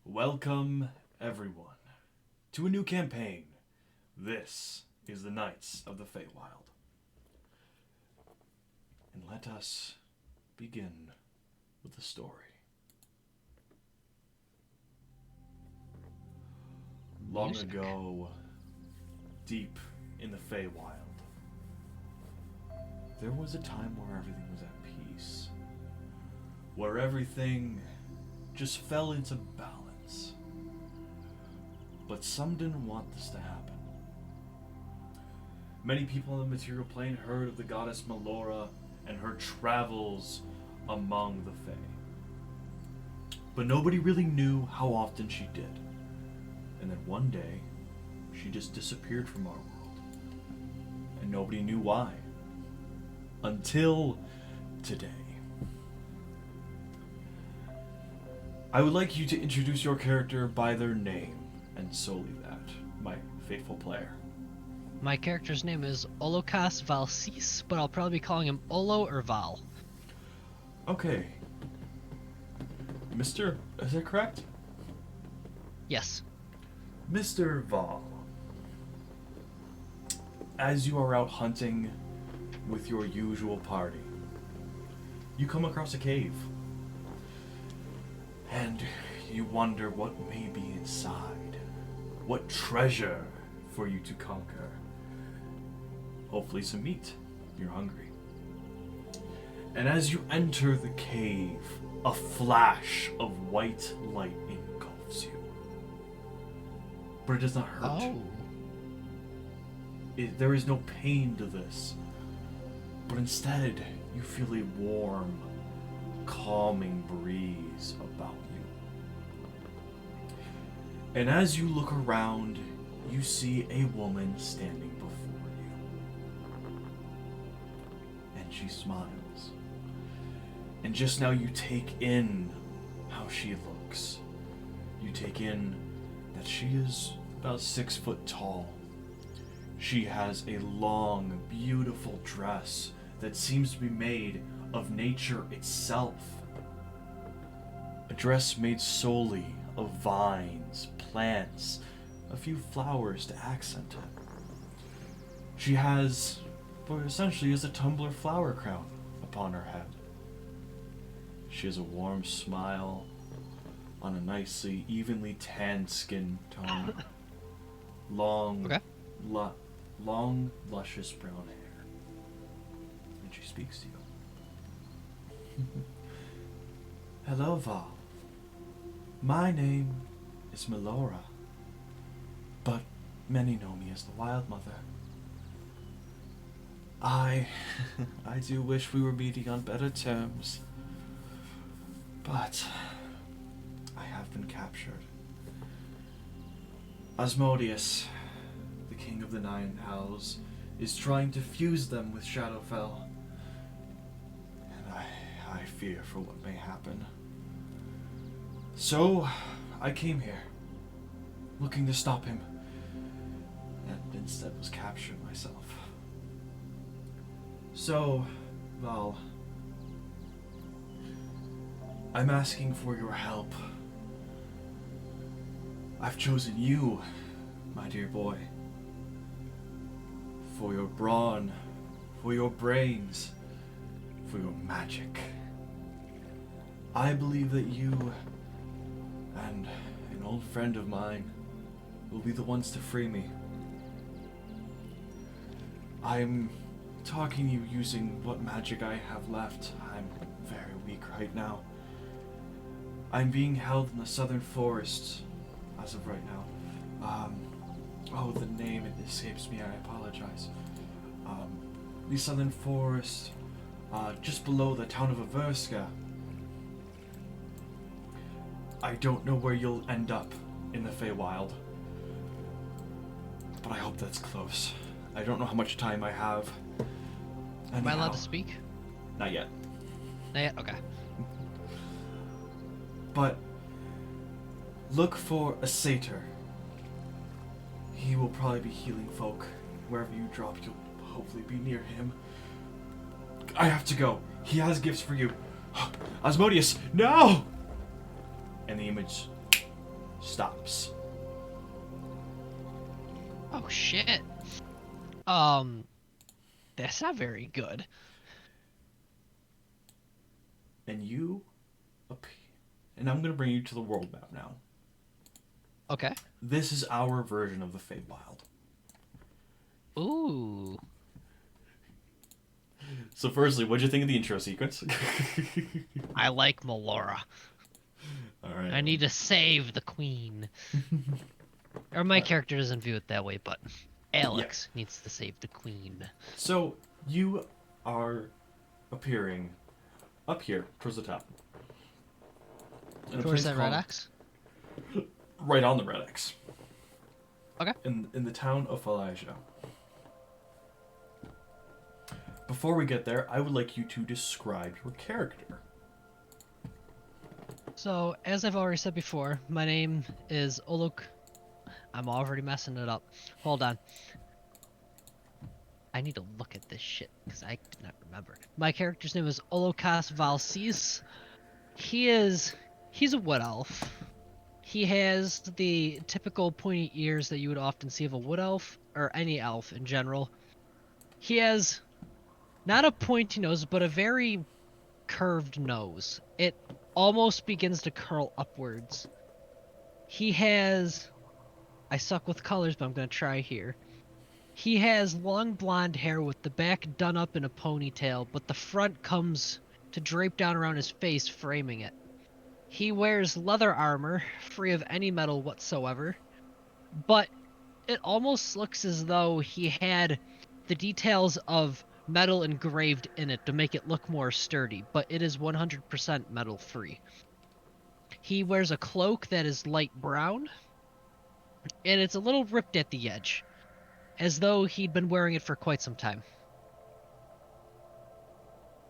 Welcome, everyone, to a new campaign. This is the Knights of the Feywild. And let us begin with the story. Long ago, deep in the Feywild, there was a time where everything was at peace. Where everything just fell into balance. But some didn't want this to happen. Many people on the material plane heard of the goddess Melora and her travels among the Fae. But nobody really knew how often she did. And then one day, she just disappeared from our world. And nobody knew why. Until today. I would like you to introduce your character by their name, and solely that, my faithful player. My character's name is Olokas Valsis, but I'll probably be calling him Olo or Val. Okay. Mr. Is that correct? Yes. Mr. Val. As you are out hunting with your usual party, you come across a cave. And you wonder what may be inside. What treasure for you to conquer. Hopefully some meat. You're hungry. And as you enter the cave, a flash of white light engulfs you. But it does not hurt. Oh. There is no pain to this. But instead, you feel a warm, calming breeze about you. And as you look around, you see a woman standing before you. And she smiles. And just now you take in how she looks. You take in that she is about 6 foot tall. She has a long, beautiful dress that seems to be made of nature itself. A dress made solely of vines, plants, a few flowers to accent it. She has what essentially is a tumbler flower crown upon her head. She has a warm smile on a nicely, evenly tanned skin tone. Long, long, luscious brown hair. And she speaks to you. Hello, Val. My name is Melora, but many know me as the Wild Mother. I do wish we were meeting on better terms, but I have been captured. Asmodeus, the King of the Nine Hells, is trying to fuse them with Shadowfell, and I fear for what may happen. So, I came here, looking to stop him, and instead was captured myself. So, Val, I'm asking for your help. I've chosen you, my dear boy, for your brawn, for your brains, for your magic. I believe that you and an old friend of mine will be the ones to free me. I'm talking to you using what magic I have left. I'm very weak right now. I'm being held in the southern forests as of right now. The name, it escapes me, I apologize. The southern forest, just below the town of Averska. I don't know where you'll end up in the Feywild, but I hope that's close. I don't know how much time I have. Am I allowed to speak? Not yet. Not yet? Okay. But look for a satyr. He will probably be healing folk. Wherever you drop, you'll hopefully be near him. I have to go. He has gifts for you. Asmodeus, no! And the image stops. Oh shit. That's not very good. And you appear. And I'm going to bring you to the world map now. Okay. This is our version of the Feywild. Ooh. So, firstly, what'd you think of the intro sequence? I like Melora. All right. I need to save the queen. Or my character doesn't view it that way, but Alex needs to save the queen. So, you are appearing up here towards the top. In a Towards place that red called- X? Right on the red X. Okay. In the town of Falaja. Before we get there, I would like you to describe your character. So, as I've already said before, my name is Olok. I'm already messing it up. Hold on. I need to look at this shit, because I did not remember. My character's name is Olokas Valsis. He's a wood elf. He has the typical pointy ears that you would often see of a wood elf, or any elf in general. He has not a pointy nose, but a very curved nose. It almost begins to curl upwards. He has... I suck with colors, but I'm going to try here. He has long blonde hair with the back done up in a ponytail, but the front comes to drape down around his face, framing it. He wears leather armor, free of any metal whatsoever, but it almost looks as though he had the details of metal engraved in it to make it look more sturdy, but it is 100% metal free. He wears a cloak that is light brown, and it's a little ripped at the edge, as though he'd been wearing it for quite some time.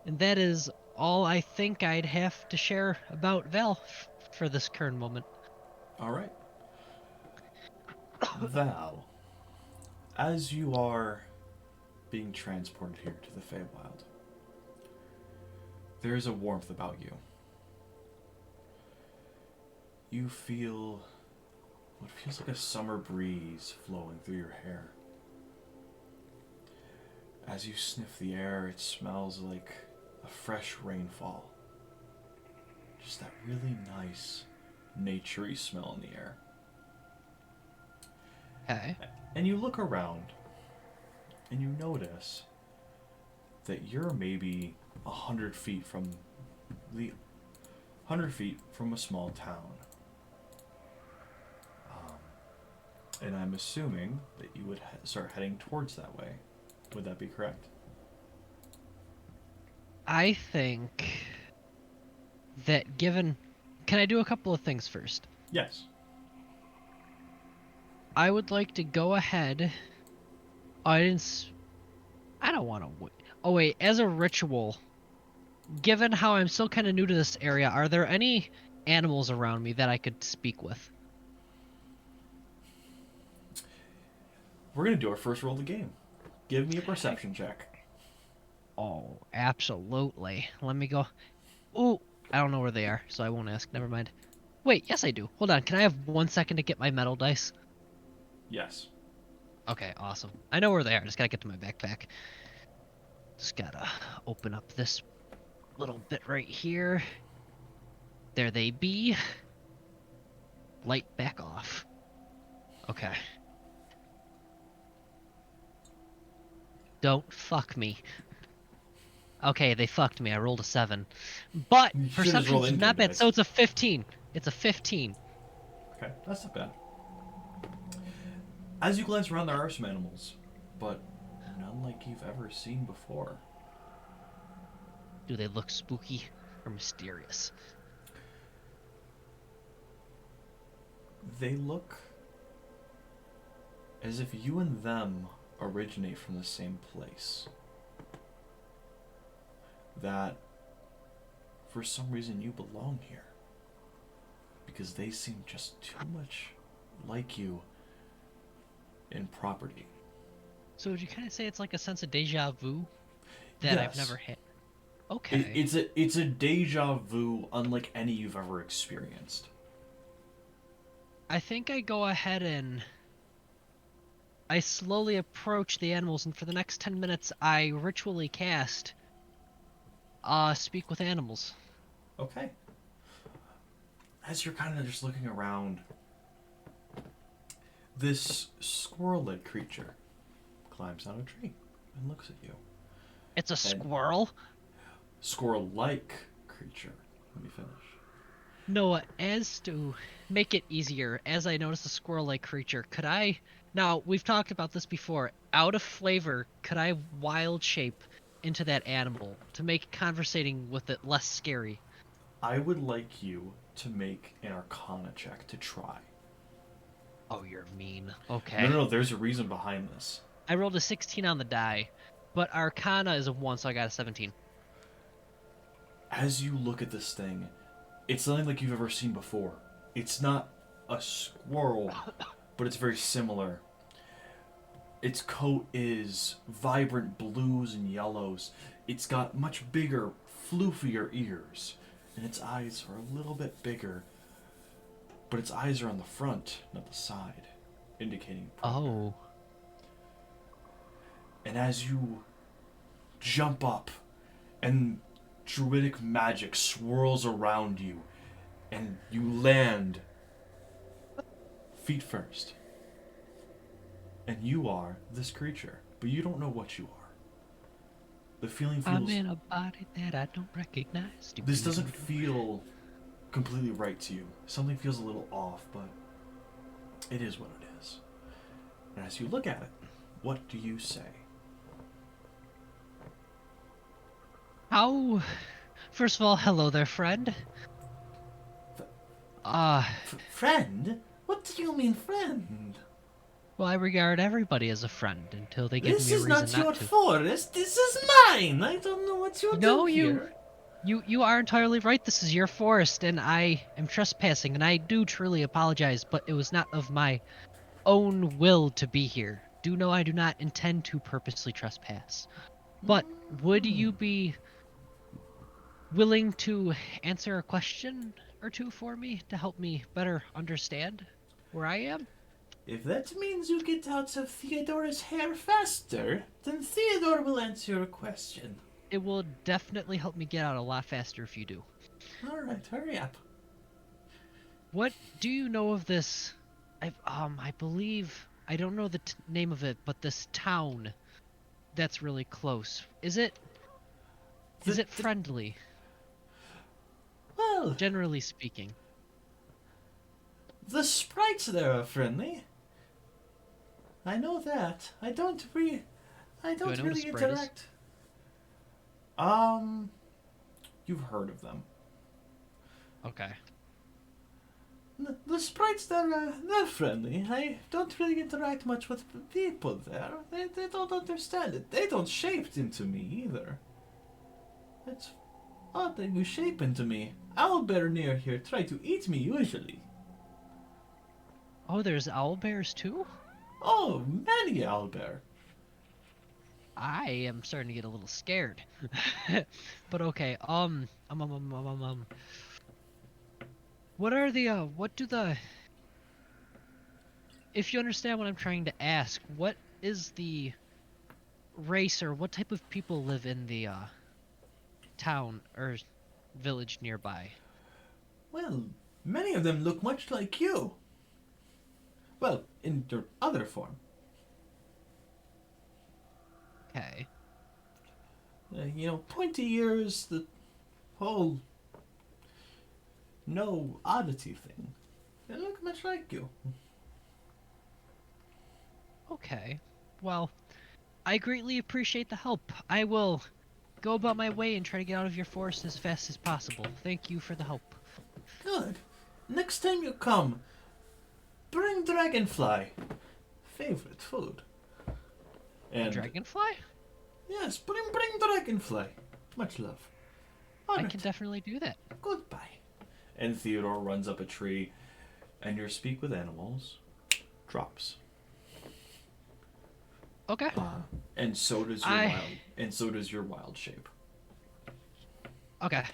And that is all I think I'd have to share about Val for this current moment. All right. Val, as you are being transported here to the Feywild, there is a warmth about you. You feel what feels like a summer breeze flowing through your hair. As you sniff the air, it smells like a fresh rainfall. Just that really nice, naturey smell in the air. Okay. And you look around, and you notice that you're maybe 100 feet from the 100 feet from a small town. And I'm assuming that you would start heading towards that way. Would that be correct? I think that given... Can I do a couple of things first? Yes. I would like to go ahead... I don't want to wait. Oh wait, as a ritual, given how I'm still kind of new to this area, are there any animals around me that I could speak with? We're going to do our first roll of the game. Give me a perception check. Oh, absolutely. Let me go. Ooh, I don't know where they are, so I won't ask. Never mind. Wait, yes I do. Hold on, can I have 1 second to get my metal dice? Yes. Okay, awesome. I know where they are, just gotta get to my backpack. Just gotta open up this little bit right here. There they be. Light back off. Okay. Don't fuck me. Okay, they fucked me. I rolled a 7. But You should've rolled perception's income not bad, dice. so it's a 15. It's a 15. Okay, that's not bad. As you glance around, there are some animals, but none like you've ever seen before. Do they look spooky or mysterious? They look as if you and them originate from the same place. That for some reason you belong here. Because they seem just too much like you in property. So would you kind of say it's like a sense of deja vu that I've Yes. never had? Okay. It's a deja vu unlike any you've ever experienced. I think I go ahead and I slowly approach the animals, and for the next 10 minutes, I ritually cast Speak with Animals. Okay. As you're kind of just looking around, this squirrel-like creature climbs down a tree and looks at you. It's a And squirrel? squirrel-like creature. Let me finish. Noah, as to make it easier, as I notice a squirrel-like creature, could I... Now, we've talked about this before. Out of flavor, could I wild shape into that animal to make conversating with it less scary? I would like you to make an Arcana check to try. Oh, you're mean. No, no, Okay. no. There's a reason behind this. I rolled a 16 on the die, but Arcana is a 1, so I got a 17. As you look at this thing, it's nothing like you've ever seen before. It's not a squirrel, but it's very similar. Its coat is vibrant blues and yellows. It's got much bigger, floofier ears, and its eyes are a little bit bigger, but its eyes are on the front, not the side, indicating predator. Oh. And as you jump up, and druidic magic swirls around you, and you land feet first. And you are this creature, but you don't know what you are. The feeling I'm feels. in a body that I don't recognize. This doesn't feel completely right to you. Something feels a little off, but it is what it is. And as you look at it, what do you say? How... First of all, hello there, friend. Uh, Friend? What do you mean, friend? well, I regard everybody as a friend until they give This me a is reason not not your to. forest. This is mine. I don't know what you do No, here. you are entirely right. This is your forest, and I am trespassing, and I do truly apologize, but it was not of my own will to be here. Do know I do not intend to purposely trespass. But would Hmm. you be willing to answer a question or two for me to help me better understand where I am? If that means you get out of Theodora's hair faster, then Theodore will answer your question. It will definitely help me get out a lot faster if you do. Alright, hurry up. What do you know of this? I believe I don't know the name of it, but this town that's really close. Is The, it the, friendly, well, generally speaking? the sprites there are friendly. I know that. I don't Do I know what a really sprite is? interact. You've heard of them. Okay. The sprites there they're friendly. I don't really interact much with people there. They don't understand it. They don't shape into me either. It's odd that you shape into me. Owlbear near here try to eat me usually. Oh, there's owl bears too? Oh, many owlbear. I am starting to get a little scared. But okay, what are the, what do the, if you understand what I'm trying to ask, what is the race or what type of people live in the, town or village nearby? Well, many of them look much like you. Well, in their other form. Okay. Pointy ears, the whole no oddity thing. They look much like you. Okay. Well, I greatly appreciate the help. I will go about my way and try to get out of your forest as fast as possible. Thank you for the help. Good. Next time you come, bring dragonfly. Favorite food. And Dragonfly? yes, bring dragonfly. Much love. All I right. can definitely do that. Goodbye. And Theodore runs up a tree, and your speak with animals drops. Okay. And so does your I... wild. And so does your wild shape. Okay.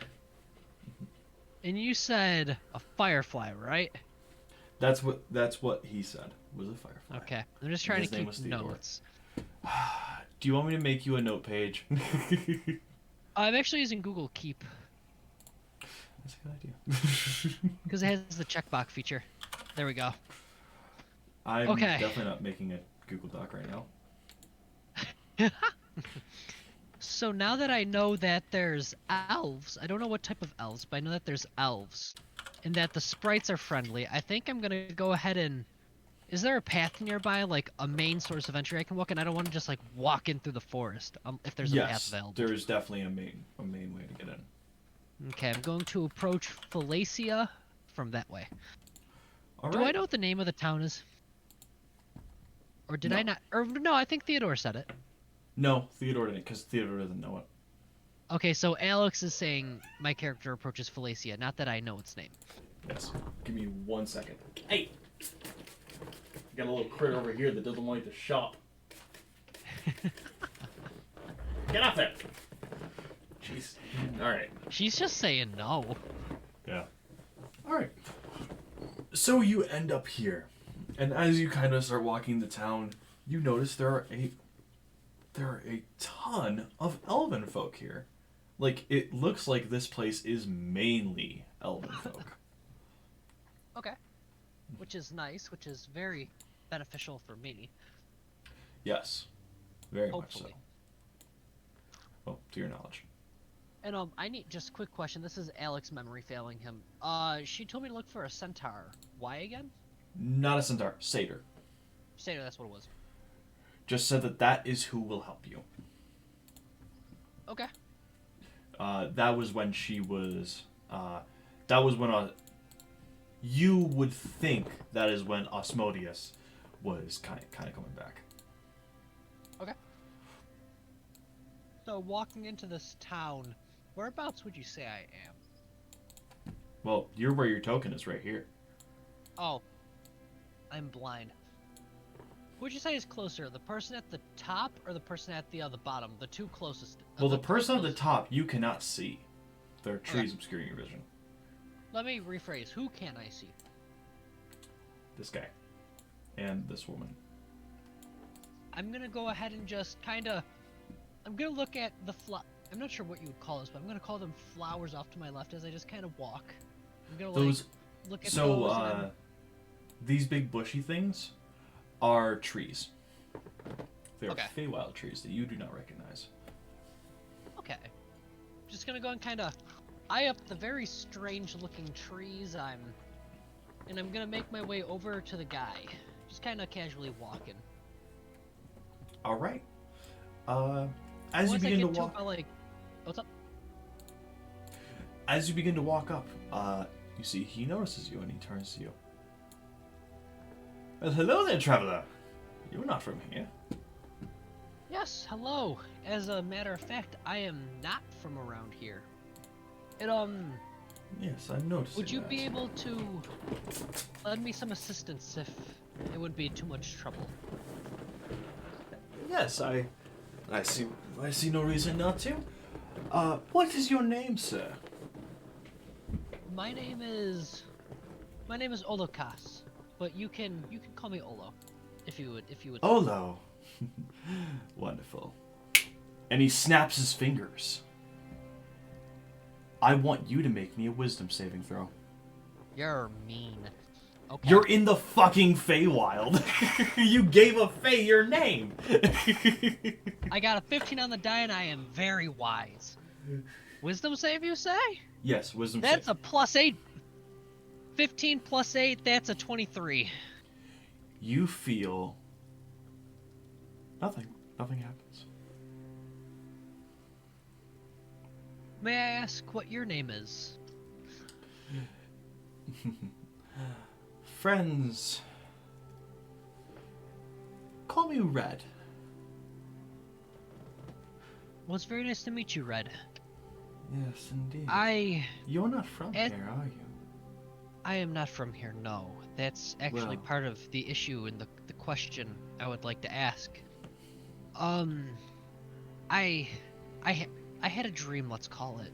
And you said a firefly, right? That's what he said. Was a firefly. Okay, I'm just And trying to his name keep was Theodore. notes. Do you want me to make you a note page? I'm actually using Google Keep That's a good idea. because it has the checkbox feature. There we go. I'm Okay. definitely not making a Google Doc right now. So now that I know that there's elves, I don't know what type of elves, but I know that there's elves, and that the sprites are friendly, I think I'm gonna go ahead and... Is there a path nearby, like a main source of entry I can walk in? I don't want to just like walk in through the forest if there's a path Yes, available. there's definitely a main way to get in. Okay, I'm going to approach Falacia from that way. All Do right. I know what the name of the town is? Or did No. I not? Or no, I think Theodore said it. No, Theodore didn't, because Theodore doesn't know it. Okay, so Alex is saying my character approaches Falacia, not that I know its name. Yes. Give me 1 second. Hey! Got a little critter over here that doesn't like to shop. Get off there! Jeez. Alright. She's just saying no. Yeah. Alright. So you end up here. And as you kind of start walking the town, you notice there are a ton of elven folk here. Like, it looks like this place is mainly elven folk. Okay. Which is nice, which is very beneficial for me. Yes. Very much so. Hopefully. Well, to your knowledge. And I need just a quick question. This is Alex memory failing him. She told me to look for a centaur. Why again? Not a centaur. Satyr. Satyr, that's what it was. Just said that is who will help you. Okay. That was when she was... that was when... you would think that is when Osmodius was kind of coming back. Okay. So walking into this town, whereabouts would you say I am? Well, you're where your token is, right here. Oh, I'm blind. Who would you say is closer, the person at the top or the person at the bottom? The two closest. Well, the person at the top you cannot see. There are trees Okay. obscuring your vision. Let me rephrase. Who can I see? This guy. And this woman. I'm gonna go ahead and just kind of... I'm gonna look at the I'm not sure what you would call this, but I'm gonna call them flowers off to my left as I just kind of walk. I'm gonna Those... look at So, those and then... these big bushy things are trees. They are Okay. Feywild trees that you do not recognize. Okay. Just gonna go and kind of eye up the very strange looking trees. And I'm gonna make my way over to the guy. Just kind of casually walking. All right. As Once you begin I to get to walk, about, like... What's up? as you begin to walk up, you see he notices you and he turns to you. Well, hello there, traveler. You're not from here. Yes, hello. As a matter of fact, I am not from around here. It, Yes, I'm noticing. would you that. be able to lend me some assistance if it wouldn't be too much trouble? Yes, I see no reason not to. What is your name, sir? My name is Olokas, but you can call me Olo, if you would. Olo. Wonderful. And he snaps his fingers. I want you to make me a wisdom saving throw. You're mean. Okay. You're in the fucking Feywild. You gave a Fey your name. I got a 15 on the die and I am very wise. Wisdom save, you say? Yes, wisdom That's save. a +8. 15 + 8, that's a 23. You feel nothing. Nothing happens. May I ask what your name is? Friends, call me Red. Well, it's very nice to meet you, Red. Yes, indeed. You're not from Ed- here, are you? I am not from here, no. That's actually Well- part of the issue and the question I would like to ask. I had a dream, let's call it.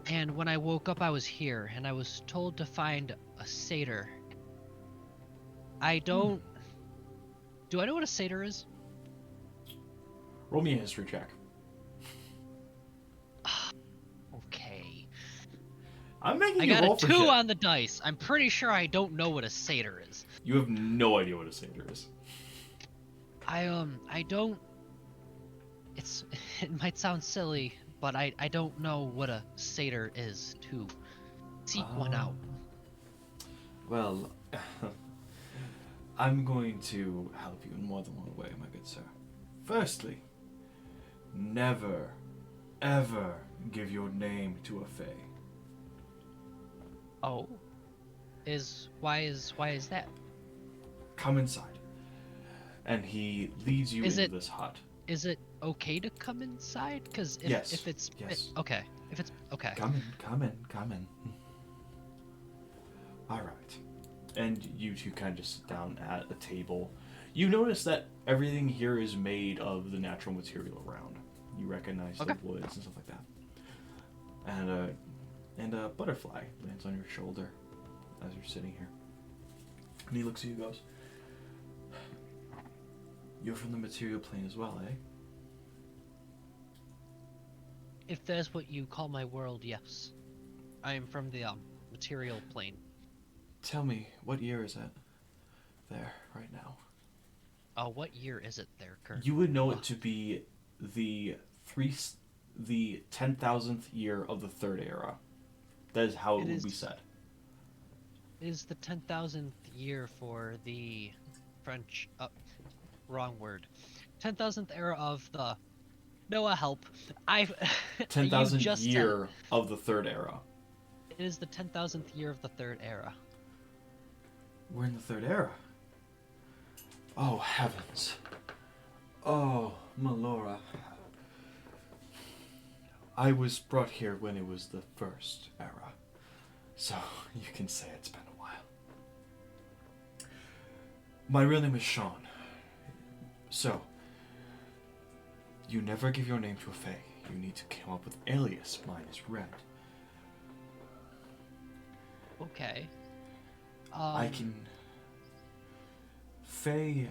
And when I woke up, I was here, and I was told to find a satyr. I don't. Do I know what a satyr is? Roll me a history check. Okay. I'm making I you got roll a for 2 shit. on the dice. I'm pretty sure I don't know what a satyr is. You have no idea what a satyr is. I don't. It's. It might sound silly, but I don't know what a satyr is to seek one out. Well, I'm going to help you in more than one way, my good sir. Firstly, never, ever give your name to a fae. Oh. Why is that? Come inside. And he leads you Is into it this hut. is it okay to come inside? Because Yes. if it's Yes. okay, if it's okay. Come in. All right. And you two kind of just sit down at a table. You notice that everything here is made of the natural material around. You recognize the woods and stuff like that. And a butterfly lands on your shoulder as you're sitting here. And he looks at you and goes, "You're from the material plane as well, eh?" If that's what you call my world, yes. I am from the material plane. Tell me, what year is it there right now? What year is it there, Kurt? You would know it to be the 10,000th year of the third era. That is how it would be said. It is the 10,000th year for the French. Wrong word. 10,000th era of the. Noah, help! 10,000 just year of the third era. It is the 10,000th year of the third era. We're in the third era. Oh heavens! Oh, Melora. I was brought here when it was the first era, so you can say it's been a while. My real name is Sean. So, you never give your name to a fae. You need to come up with alias. Mine is Red. Okay. I can... Fae,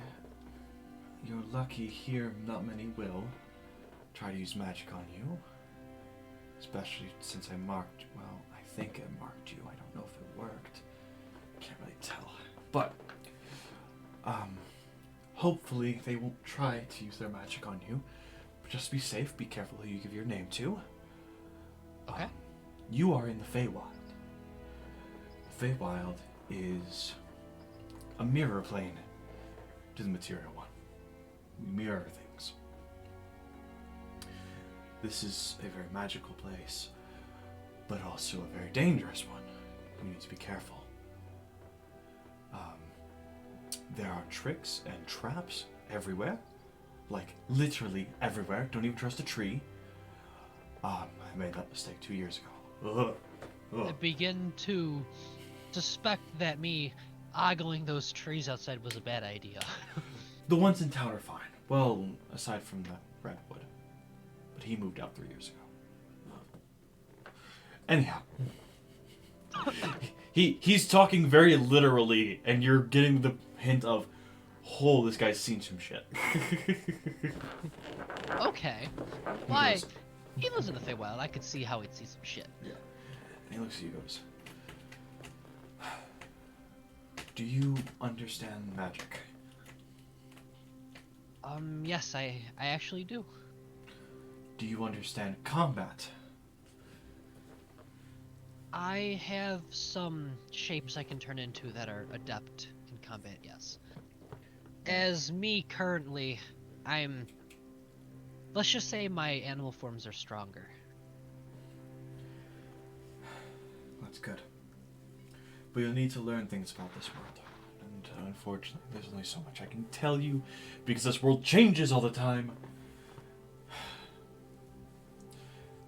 you're lucky here, not many will try to use magic on you. Especially since I marked, well, I think I marked you. I don't know if it worked. Can't really tell. But, hopefully they won't try to use their magic on you. But just be safe, be careful who you give your name to. Okay. You are in the Feywild. The Feywild is a mirror plane to the material one. We mirror things. This is a very magical place, but also a very dangerous one. You need to be careful. There are tricks and traps everywhere. Like, literally everywhere. Don't even trust a tree. I made that mistake 2 years ago. I begin to suspect that me ogling those trees outside was a bad idea. The ones in town are fine. Well, aside from that redwood. But he moved out 3 years ago. Anyhow. He's talking very literally, and you're getting the hint of, oh, this guy's seen some shit. Okay. Why? He lives in the Feywild. I could see how he'd see some shit. Yeah. And he looks at you and goes, "Do you understand magic?" Yes, I actually do. Do you understand combat? I have some shapes I can turn into that are adept in combat, yes. As me currently, let's just say my animal forms are stronger. That's good. But you'll need to learn things about this world. And unfortunately, there's only so much I can tell you, because this world changes all the time.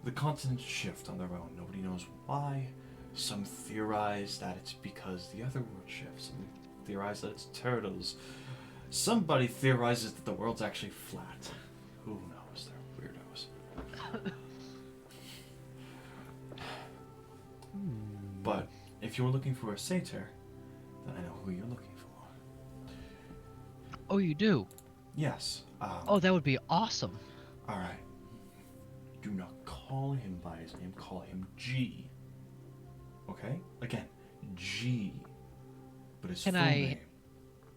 The continents shift on their own. Nobody knows why. Some theorize that it's because the other world shifts. Some theorize that it's turtles. Somebody theorizes that the world's actually flat. Who knows? They're weirdos. But if you're looking for a satyr, then I know who you're looking for. Oh, you do? Yes. Oh, that would be awesome. All right. Do not call him by his name. Call him G. Okay? Again, G. But his Can full I name.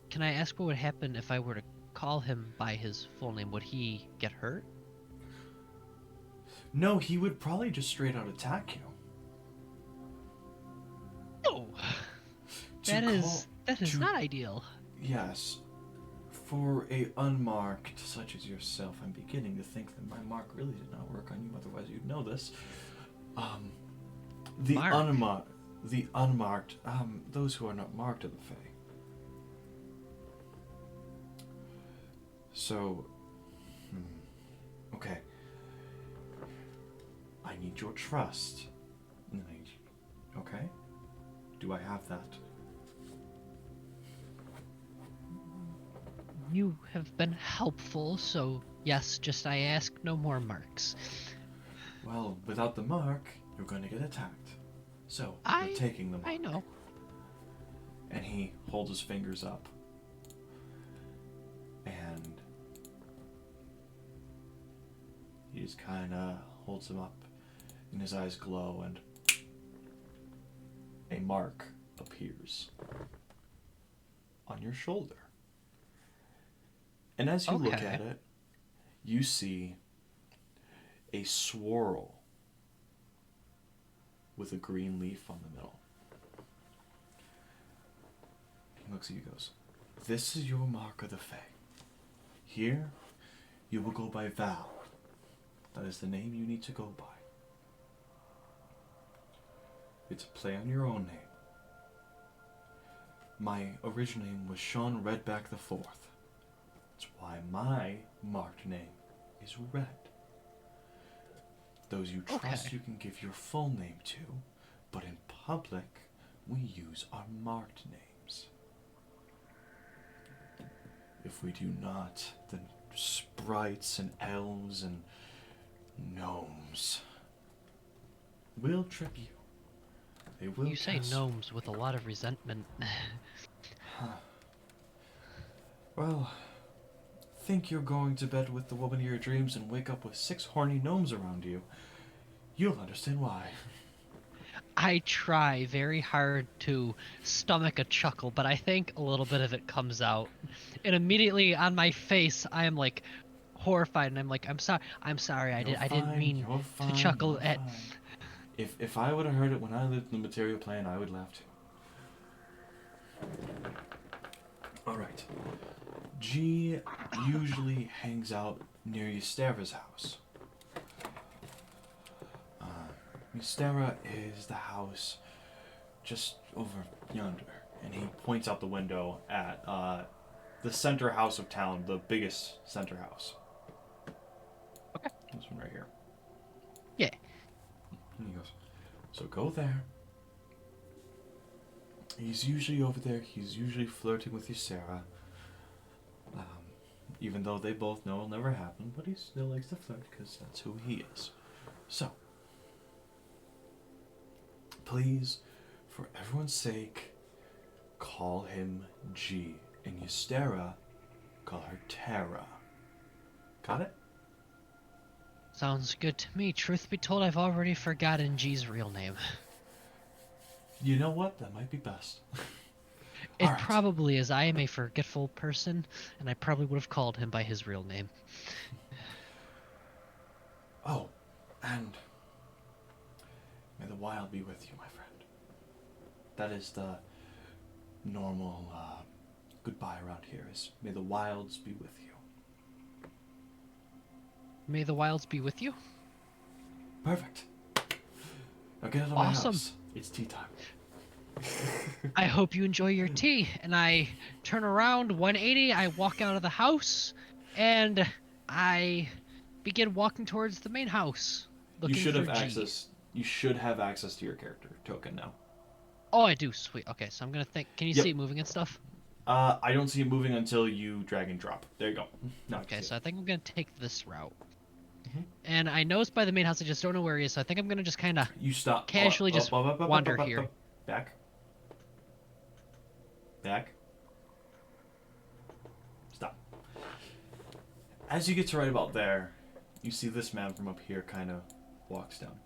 can I ask what would happen if I were to call him by his full name? Would he get hurt? No, he would probably just straight out attack you. Oh, To call that is to not ideal. yes. For a unmarked such as yourself, I'm beginning to think that my mark really did not work on you. Otherwise, you'd know this. The Mark. unmarked, those who are not marked are the Fae. So, okay. I need your trust. Okay? Do I have that? You have been helpful, so yes, just I ask no more marks. Well, without the mark, you're going to get attacked. So, you're taking the mark. I know. And he holds his fingers up. And he just kind of holds them up, and his eyes glow, and a mark appears on your shoulder. And as you look at it, you see a swirl with a green leaf on the middle. He looks at you and goes, "This is your mark of the Fae. Here, you will go by Val. That is the name you need to go by. It's a play on your own name. My original name was Sean Redback the Fourth. That's why my marked name is Red. Those you trust you can give your full name to, but in public, we use our marked names. If we do not, then sprites and elves and gnomes will trip you. They will You say gnomes with a lot of resentment. Well, think you're going to bed with the woman of your dreams and wake up with 6 horny gnomes around you. You'll understand why. I try very hard to stomach a chuckle, but I think a little bit of it comes out. And immediately on my face, I am like horrified, and I'm like, I'm sorry, I didn't mean to chuckle at. Fine. If I would have heard it when I lived in the material plane, I would laugh too. Alright. G usually hangs out near Ystera's house. Ystera is the house just over yonder. And he points out the window at the center house of town, the biggest center house. Okay. This one right here. Yeah. And he goes, so go there. He's usually over there. He's usually flirting with Ystera. Even though they both know it'll never happen, but he still likes to flirt because that's who he is. So, please, for everyone's sake, call him G. And Ystera, call her Terra. Got it? Sounds good to me. Truth be told, I've already forgotten G's real name. You know what? That might be best. It Alright. probably is. I am a forgetful person, and I probably would have called him by his real name. Oh, and may the wild be with you, my friend. That is the normal goodbye around here, is may the wilds be with you. May the wilds be with you? Perfect. Now get out of my house. It's tea time. I hope you enjoy your tea. And I turn around 180, I walk out of the house, and I begin walking towards the main house. You should have for G. access. You should have access to your character token now. Oh, I do. Sweet. Okay, so I'm gonna think. Can you see it moving and stuff? I don't see it moving until you drag and drop. There you go. Now Okay, so I think I'm gonna take this route. And I know it's by the main house. I just don't know where he is. So I think I'm gonna just kind of casually wander here. Back. Stop. As you get to right about there, you see this man from up here kind of walks down.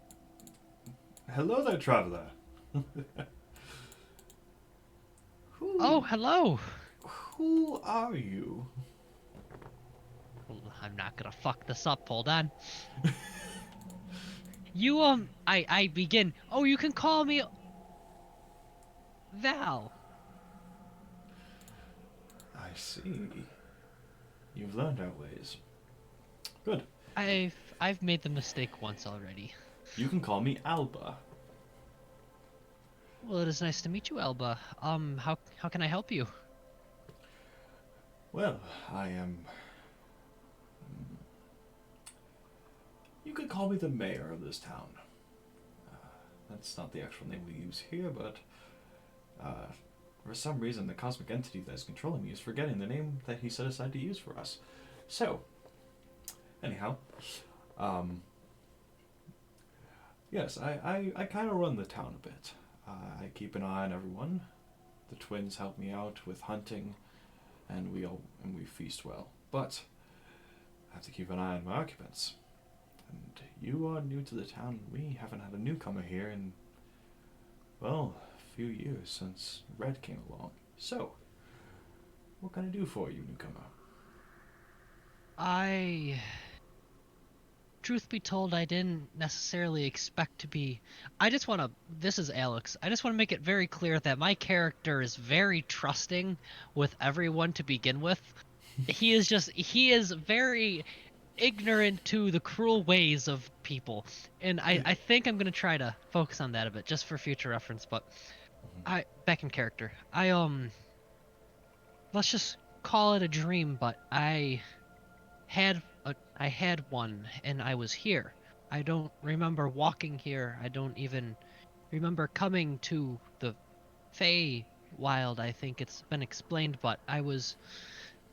Hello there, traveler. Oh, hello. Who are you? Well, I'm not gonna fuck this up. Hold on. You I begin. Oh, you can call me Val. I see. You've learned our ways. Good. I've made the mistake once already. You can call me Alba. Well, it is nice to meet you, Elba. How can I help you? Well, I am... You could call me the mayor of this town. That's not the actual name we use here, but... for some reason, the cosmic entity that is controlling me is forgetting the name that he set aside to use for us. So, anyhow, yes, I kind of run the town a bit. I keep an eye on everyone. The twins help me out with hunting, and we feast well. But I have to keep an eye on my occupants. And you are new to the town. We haven't had a newcomer here in, well, a few years since Red came along. So, what can I do for you, newcomer? Truth be told, I didn't necessarily expect to be. This is Alex. I just want to make it very clear that my character is very trusting with everyone to begin with. He is very ignorant to the cruel ways of people. And I think I'm going to try to focus on that a bit just for future reference. But back in character. Let's just call it a dream, but I had one, and I was here. I don't remember walking here. I don't even remember coming to the Feywild. I think it's been explained, but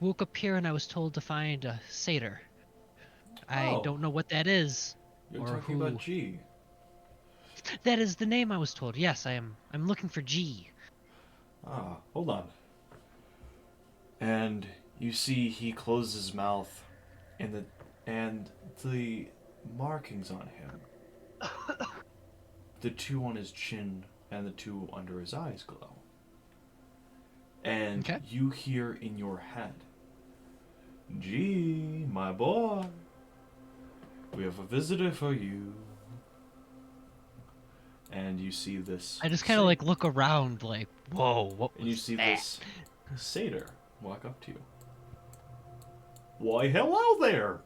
woke up here and I was told to find a satyr. I don't know what that is. You're or talking who. about G. That is the name I was told. Yes, I'm looking for G. Ah, hold on. And you see he closes his mouth, and the markings on him, the two on his chin and the two under his eyes glow. And Okay. you hear in your head, "Gee, my boy, we have a visitor for you." And you see this. I just kind of like look around, like, whoa, what was And you see that? this satyr walk up to you. Why, hello there!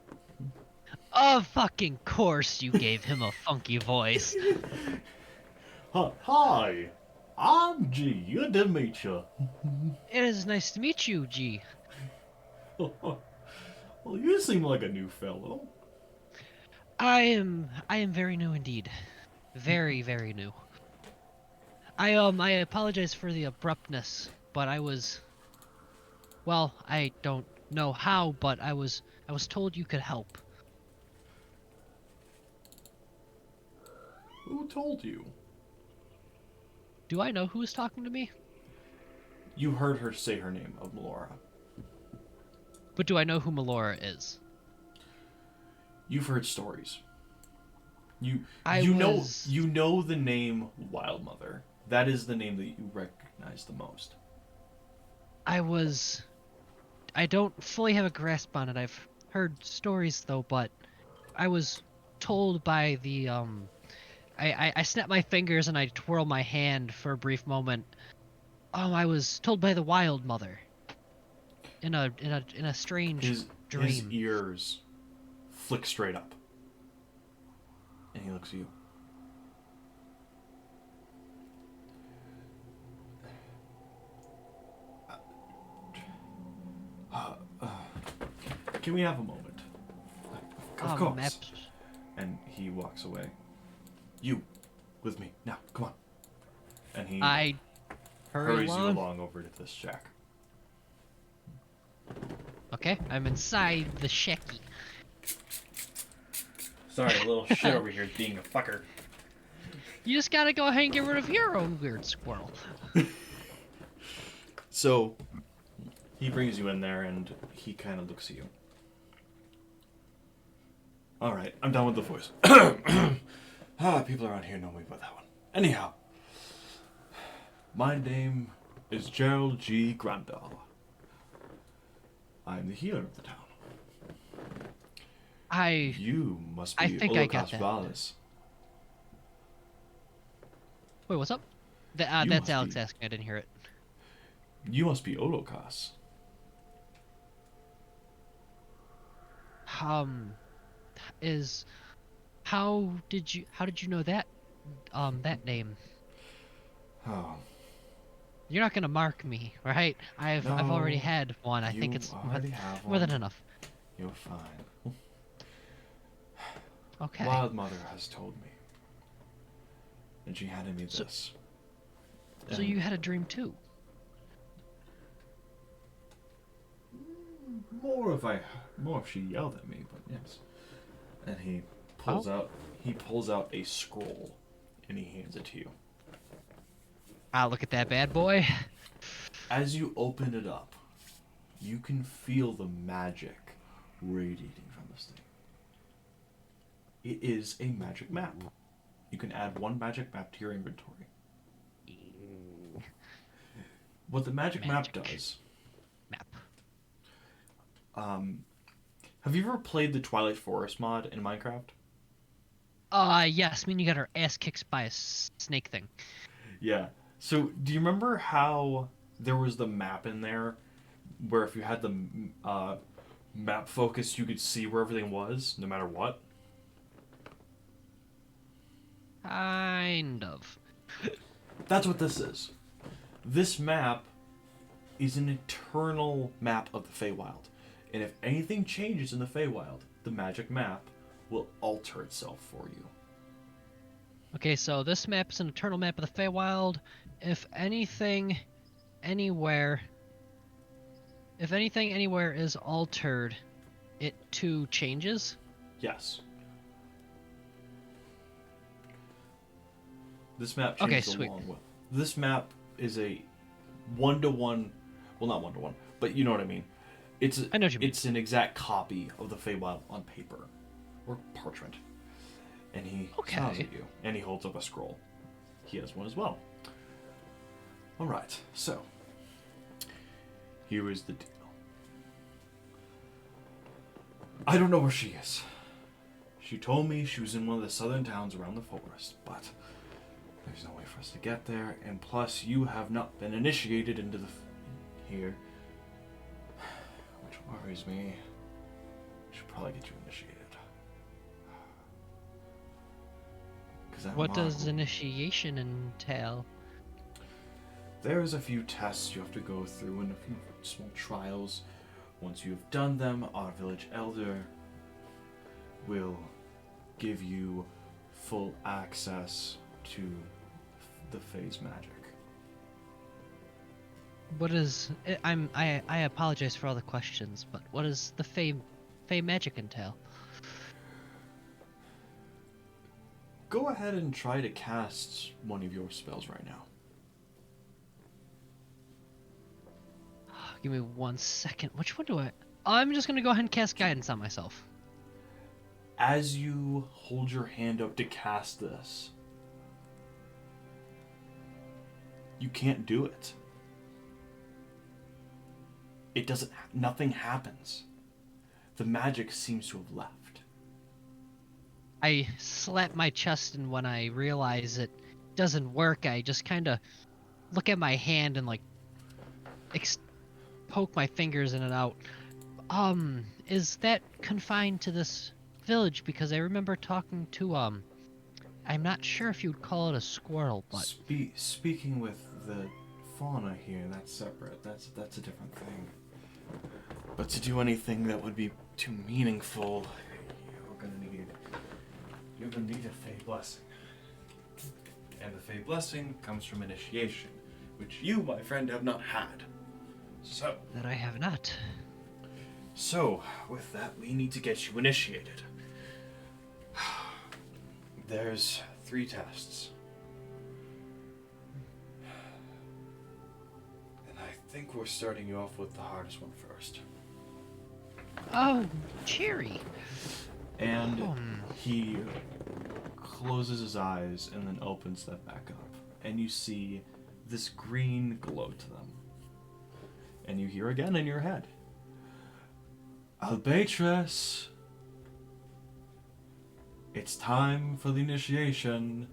Of fucking course you gave him a funky voice. Hi, I'm G. Good to meet you. It is nice to meet you, G. Well, you seem like a new fellow. I am very new indeed. Very, very new. I apologize for the abruptness, but I don't know how, but I was told you could help. Who told you? Do I know who is talking to me? You heard her say her name of Melora. But do I know who Melora is? You've heard stories. You was- know the name Wildmother. That is the name that you recognize the most. I don't fully have a grasp on it. I've heard stories though, but I was told by the I snap my fingers and I twirl my hand for a brief moment. I was told by the Wild Mother. In a strange dream. His ears flick straight up. And he looks at you. Can we have a moment? Of course. And he walks away. You, with me. Now, come on. And he hurries you along over to this shack. Okay, I'm inside the shacky. Sorry, a little shit over here being a fucker. You just gotta go ahead and get rid of your own weird squirrel. So, he brings you in there and he kind of looks at you. Alright, I'm done with the voice. People around here know me by that one. Anyhow, my name is Gerald G. Grandall. I'm the healer of the town. You must be I think I got Olocas that. Valles. Wait, what's up? You That's must Alex be. asking. I didn't hear it. You must be Olocas. Um, is how did you know that that name? Oh, You're not gonna mark me, right? I've already no. had one. I think You it's already have more than one. enough. You're fine. Okay. Wild Mother has told me. And she handed me So this. so And you had a dream too? more if she yelled at me, but yes. And he pulls out a scroll and he hands it to you. Look at that bad boy. As you open it up, you can feel the magic radiating from this thing. It is a magic map. You can add one magic map to your inventory. What the magic map Magic does, map. have you ever played the Twilight Forest mod in Minecraft? Yes. I mean, you got her ass kicked by a snake thing. Yeah. So, do you remember how there was the map in there where if you had the map focus, you could see where everything was, no matter what? Kind of. That's what this is. This map is an eternal map of the Feywild. And if anything changes in the Feywild, the magic map will alter itself for you. Okay, so this map is an eternal map of the Feywild. If anything, anywhere, if anything anywhere is altered, it too changes. Yes. This map Okay, changed sweet. along with. This map is a one-to-one, well, not one-to-one, but you know what I mean. I know what you mean. It's an exact copy of the Feywild on paper or parchment. And he smiles at you, and he holds up a scroll. He has one as well. All right, so here is the deal. I don't know where she is. She told me she was in one of the southern towns around the forest, but there's no way for us to get there, and plus you have not been initiated into here, which worries me. I should probably get you initiated. What does initiation entail? There's a few tests you have to go through and a few small trials. Once you have done them, our village elder will give you full access to the Fae's magic. What is I apologize for all the questions, but what does the Fey magic entail? Go ahead and try to cast one of your spells right now. Give me 1 second. Which one do I? I'm just gonna go ahead and cast guidance on myself. As you hold your hand up to cast this, you can't do it. It doesn't. Nothing happens. The magic seems to have left. I slap my chest, and when I realize it doesn't work, I just kind of look at my hand and like poke my fingers in and out. Is that confined to this village? Because I remember talking to I'm not sure if you'd call it a squirrel, but Speaking with the fauna here, that's separate. That's a different thing. But to do anything that would be too meaningful, you're gonna need a Fey blessing. And the Fey blessing comes from initiation, which you, my friend, have not had. So that I have not. So, with that, we need to get you initiated. There's 3 tests. And I think we're starting you off with the hardest one first. Oh, cheery. And he closes his eyes and then opens them back up. And you see this green glow to them. And you hear again in your head, Albatros, it's time for the initiation.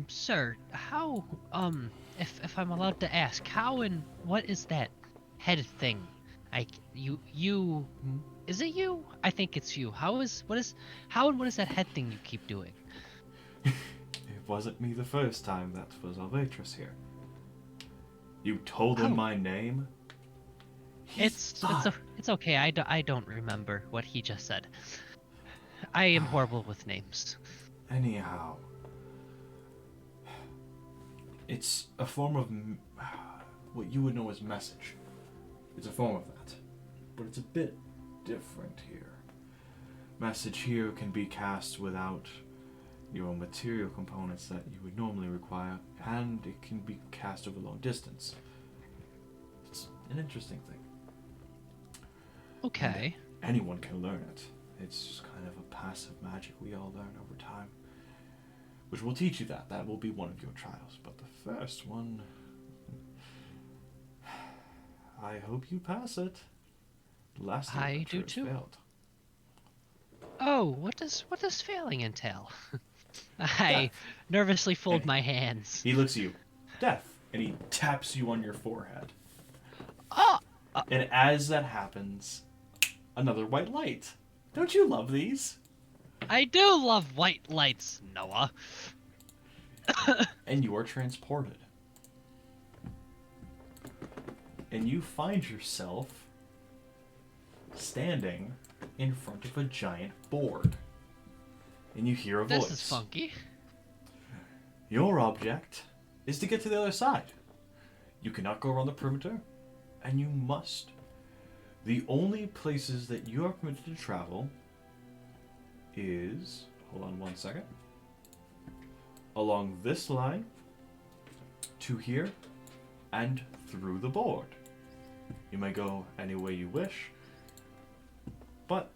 Sir, how, if I'm allowed to ask, how and what is that head thing? Is it you? I think it's you. How and what is that head thing you keep doing? It wasn't me the first time, that was Albatros here. You told him my name? It's okay. I don't remember what he just said. I am horrible with names. Anyhow, it's a form of what you would know as message. It's a form of that, but it's a bit different here. Message here can be cast without your material components that you would normally require, and it can be cast over long distance. It's an interesting thing. Okay. And anyone can learn it. It's just kind of a passive magic we all learn over time. Which will teach you that. That will be one of your trials. But the first one, I hope you pass it. The last I do too. Failed. Oh, what does failing entail? I nervously fold my hands. He looks at you, death, and he taps you on your forehead. Oh! And as that happens, another white light. Don't you love these? I do love white lights, Noah. And you are transported. And you find yourself standing in front of a giant board. And you hear a voice. This is funky. Your object is to get to the other side. You cannot go around the perimeter, and you must. The only places that you are permitted to travel is, hold on one second, along this line, to here, and through the board. You may go any way you wish, but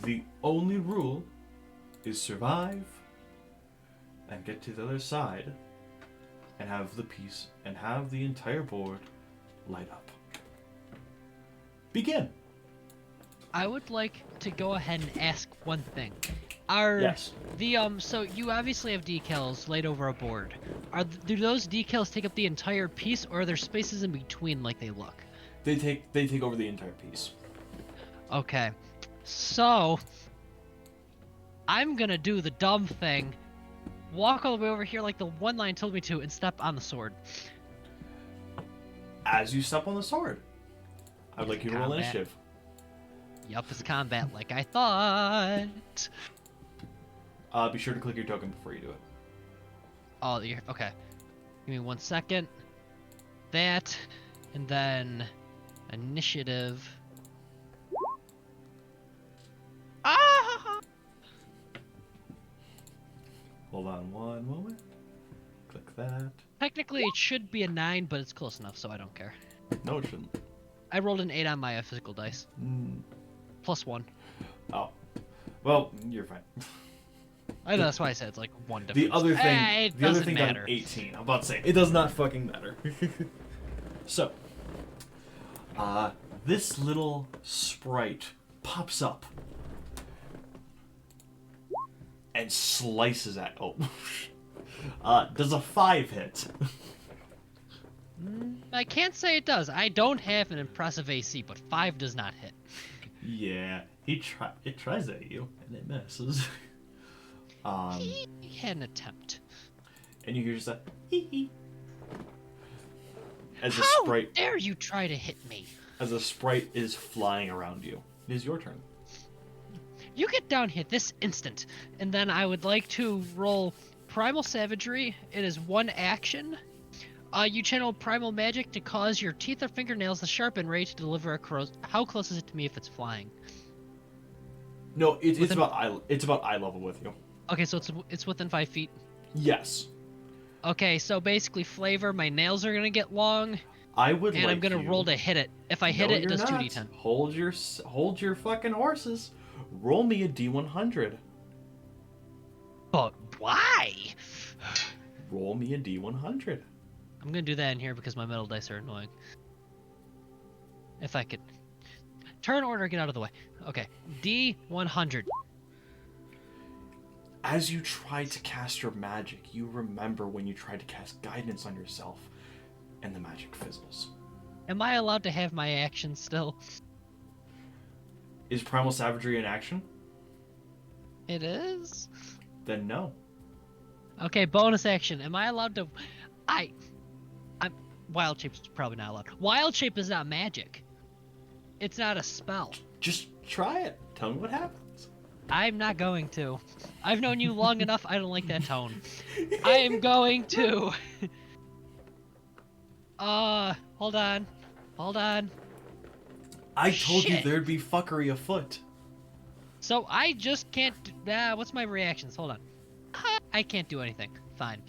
the only rule is survive and get to the other side and have the piece and have the entire board light up. Begin. I would like to go ahead and ask one thing. Yes. So you obviously have decals laid over a board. Do those decals take up the entire piece, or are there spaces in between like they look? They take over the entire piece. Okay. So I'm gonna do the dumb thing. Walk all the way over here like the one line told me to and step on the sword. As you step on the sword, I would like you to roll initiative. Yup, it's combat like I thought. Be sure to click your token before you do it. Oh, you're okay. Give me 1 second. That, and then initiative. Ah! Hold on one moment. Click that. Technically, it should be a 9, but it's close enough, so I don't care. No, it shouldn't. I rolled an 8 on my physical dice. +1. Oh. Well, you're fine. I know, that's why I said it's like 1 difference. The other thing, it doesn't matter. Got an 18. I'm about to say, it does not fucking matter. So, this little sprite pops up and slices at. Oh, does a 5 hit? I can't say it does. I don't have an impressive AC, but 5 does not hit. Yeah, it tries at you and it misses. He had an attempt. And you hear just a hee hee. As a How sprite dare you try to hit me? As a sprite is flying around you. It is your turn. You get down here this instant, and then I would like to roll Primal Savagery. It is 1 action. You channel Primal Magic to cause your teeth or fingernails to sharpen, ready to deliver a How close is it to me if it's flying? No, it's about eye level with you. Okay, so it's within 5 feet. Yes. Okay, so basically flavor, my nails are gonna get long. I'm gonna roll to hit it. If I hit it, it does 2d10. Hold your fucking horses. Roll me a D100. But why? Roll me a D100. I'm gonna do that in here because my metal dice are annoying. If I could. Turn order, get out of the way. Okay. D100. As you try to cast your magic, you remember when you tried to cast guidance on yourself, and the magic fizzles. Am I allowed to have my action still? Is Primal Savagery in action? It is? Then no. Okay, bonus action. Am I allowed to... I'm... Wild Shape's probably not allowed. Wild Shape is not magic. It's not a spell. Just try it. Tell me what happens. I'm not going to. I've known you long enough, I don't like that tone. I am going to... hold on. Hold on. I told you Shit. there'd be fuckery afoot. So I just can't... what's my reactions? Hold on. I can't do anything. Fine.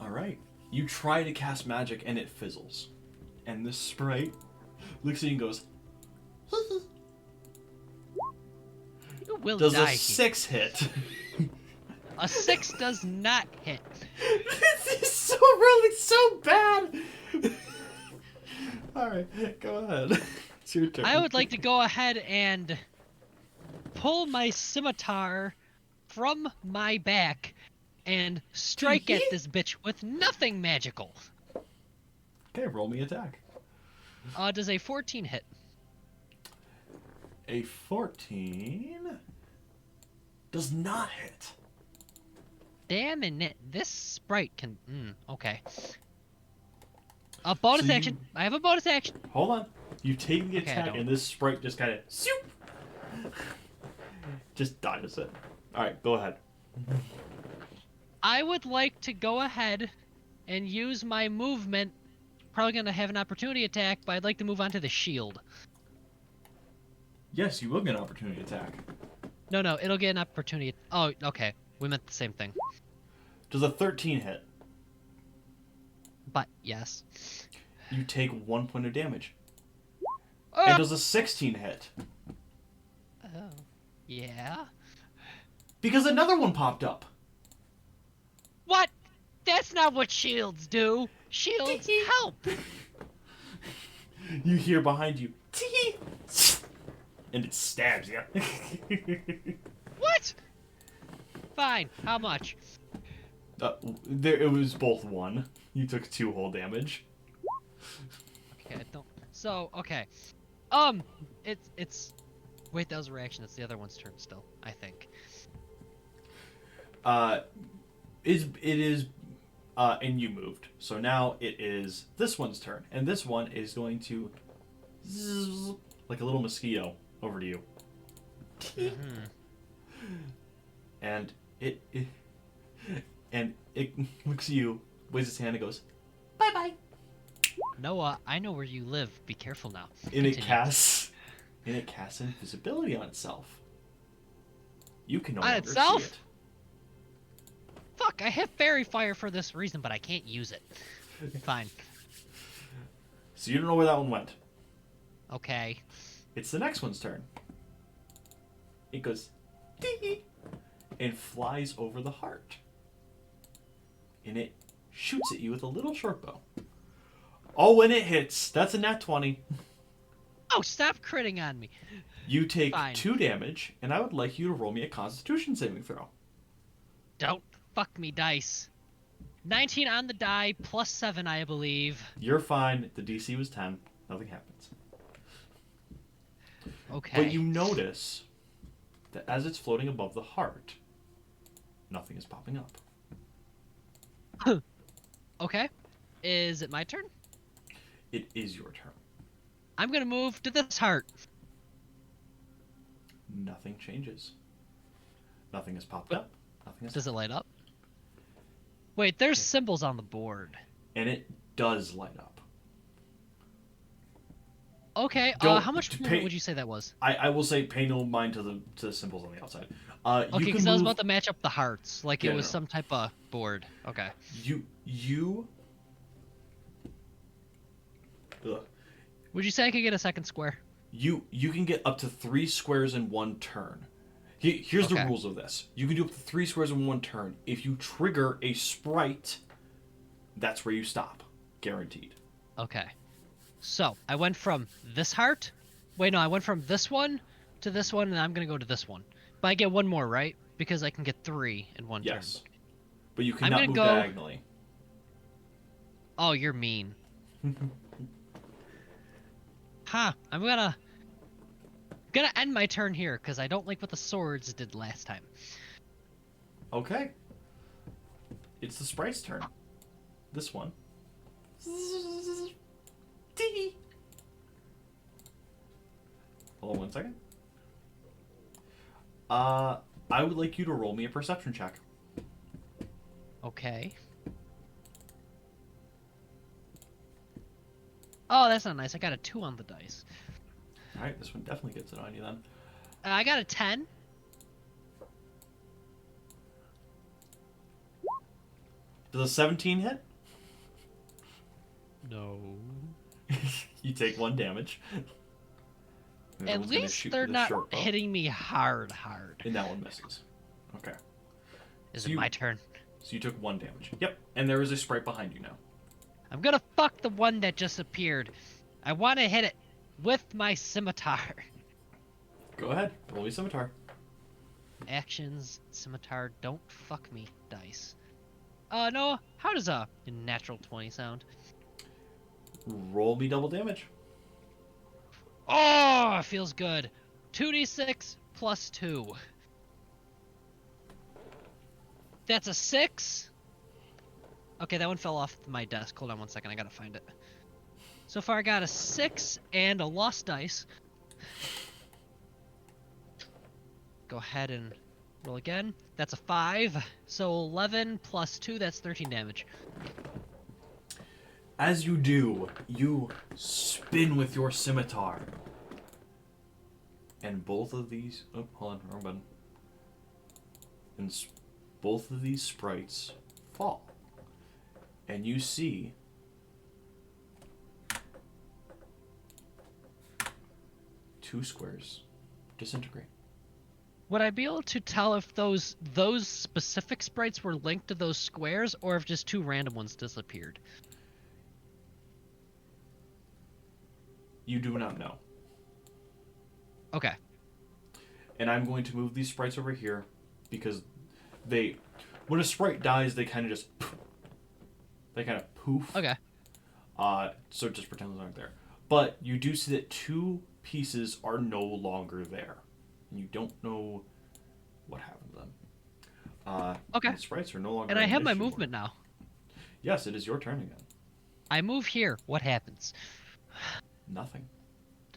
Alright. You try to cast magic and it fizzles. And this sprite looks at you and goes... You will Does die a here. 6 hit? A 6 does not hit. This is so really so bad. Alright, go ahead. It's your turn. I would like to go ahead and pull my scimitar from my back and strike at this bitch with nothing magical. Okay, roll me attack. Does a 14 hit? A 14 does not hit. Damn it, this sprite can... okay. A bonus So action. I have a bonus action. Hold on. You take the Okay, I attack don't. and this sprite just kind of... just dodges it. Alright, go ahead. I would like to go ahead and use my movement. Probably going to have an opportunity attack, but I'd like to move on to the shield. Yes, you will get an opportunity attack. No, it'll get an opportunity. Oh, okay. We meant the same thing. Does a 13 hit? But, yes. You take 1 point of damage. Oh! And does a 16 hit? Oh. Yeah? Because another one popped up. What? That's not what shields do. Shields help. You hear behind you, "Tee!" and it stabs you. What? Fine. How much? It was both 1. You took 2 whole damage. Okay, I don't... So, okay. It's... Wait, that was a reaction. It's the other one's turn still, I think. It is, and you moved. So now it is this one's turn. And this one is going to, zzz, like a little mosquito, over to you. And it looks at you, waves its hand, and goes, "Bye-bye." Noah, I know where you live. Be careful now. And it Continue. casts invisibility on itself. You can no On longer itself? see it. Fuck, I have fairy fire for this reason, but I can't use it. Fine. So you don't know where that one went. Okay. It's the next one's turn. It goes, "Tee!" and flies over the heart. And it shoots at you with a little short bow. Oh, and it hits. That's a nat 20. Oh, stop critting on me. You take Fine. 2 damage, and I would like you to roll me a Constitution saving throw. Don't fuck me, dice. 19 on the die, plus 7, I believe. You're fine. The DC was 10. Nothing happens. Okay. But you notice that as it's floating above the heart, nothing is popping up. Okay. Is it my turn? It is your turn. I'm gonna move to this heart. Nothing changes. Nothing has popped up. Nothing has Does it light up? Wait, there's symbols on the board. And it does light up. Okay, Don't- how much to movement pay- would you say that was? I will say pay no mind to the symbols on the outside. Okay, You because can I was move, about to match up the hearts, like Yeah, it was no. some type of board. Okay. you Ugh. Would you say I could get a second square? You can get up to 3 squares in one turn. Here's the Okay. rules of this. You can do up to 3 squares in one turn. If you trigger a sprite, that's where you stop. Guaranteed. Okay. So, I went from this heart. Wait, no, I went from this one to this one, and I'm going to go to this one. But I get one more, right? Because I can get 3 in one turn. Yes. But you I'm cannot gonna move go- diagonally. Oh, you're mean. Huh. I'm gonna end my turn here, because I don't like what the swords did last time. Okay. It's the sprite's turn. This one. Tee. Hold on 1 second. I would like you to roll me a perception check. Okay. Oh, that's not nice. I got a 2 on the dice. Alright, this one definitely gets it on you then. I got a 10. Does a 17 hit? No. You take 1 damage. And At everyone's gonna least shoot they're with a not short bow. hitting me hard. And that one misses. Okay. Is So it you- my turn? So you took 1 damage. Yep. And there is a sprite behind you now. I'm gonna fuck the one that just appeared. I want to hit it with my scimitar. Go ahead. Roll me scimitar. Actions, scimitar, don't fuck me, dice. No, how does a natural 20 sound? Roll me double damage. Oh, it feels good. 2d6 plus 2. That's a 6. Okay, that one fell off my desk. Hold on 1 second, I gotta find it. So far I got a 6 and a lost dice. Go ahead and roll again. That's a 5. So 11 plus 2, that's 13 damage. As you do, you spin with your scimitar. And both of these... Oh, hold on, wrong button. And both of these sprites fall. And you see... 2 squares disintegrate. Would I be able to tell if those specific sprites were linked to those squares, or if just 2 random ones disappeared? You do not know. Okay. And I'm going to move these sprites over here because they... When a sprite dies, they kind of just... They kind of poof. Okay. So just pretend those aren't there. But you do see that 2 pieces are no longer there. And you don't know what happened to them. Okay. The sprites are no longer And I an have my issue. movement now. Yes, it is your turn again. I move here. What happens? Nothing.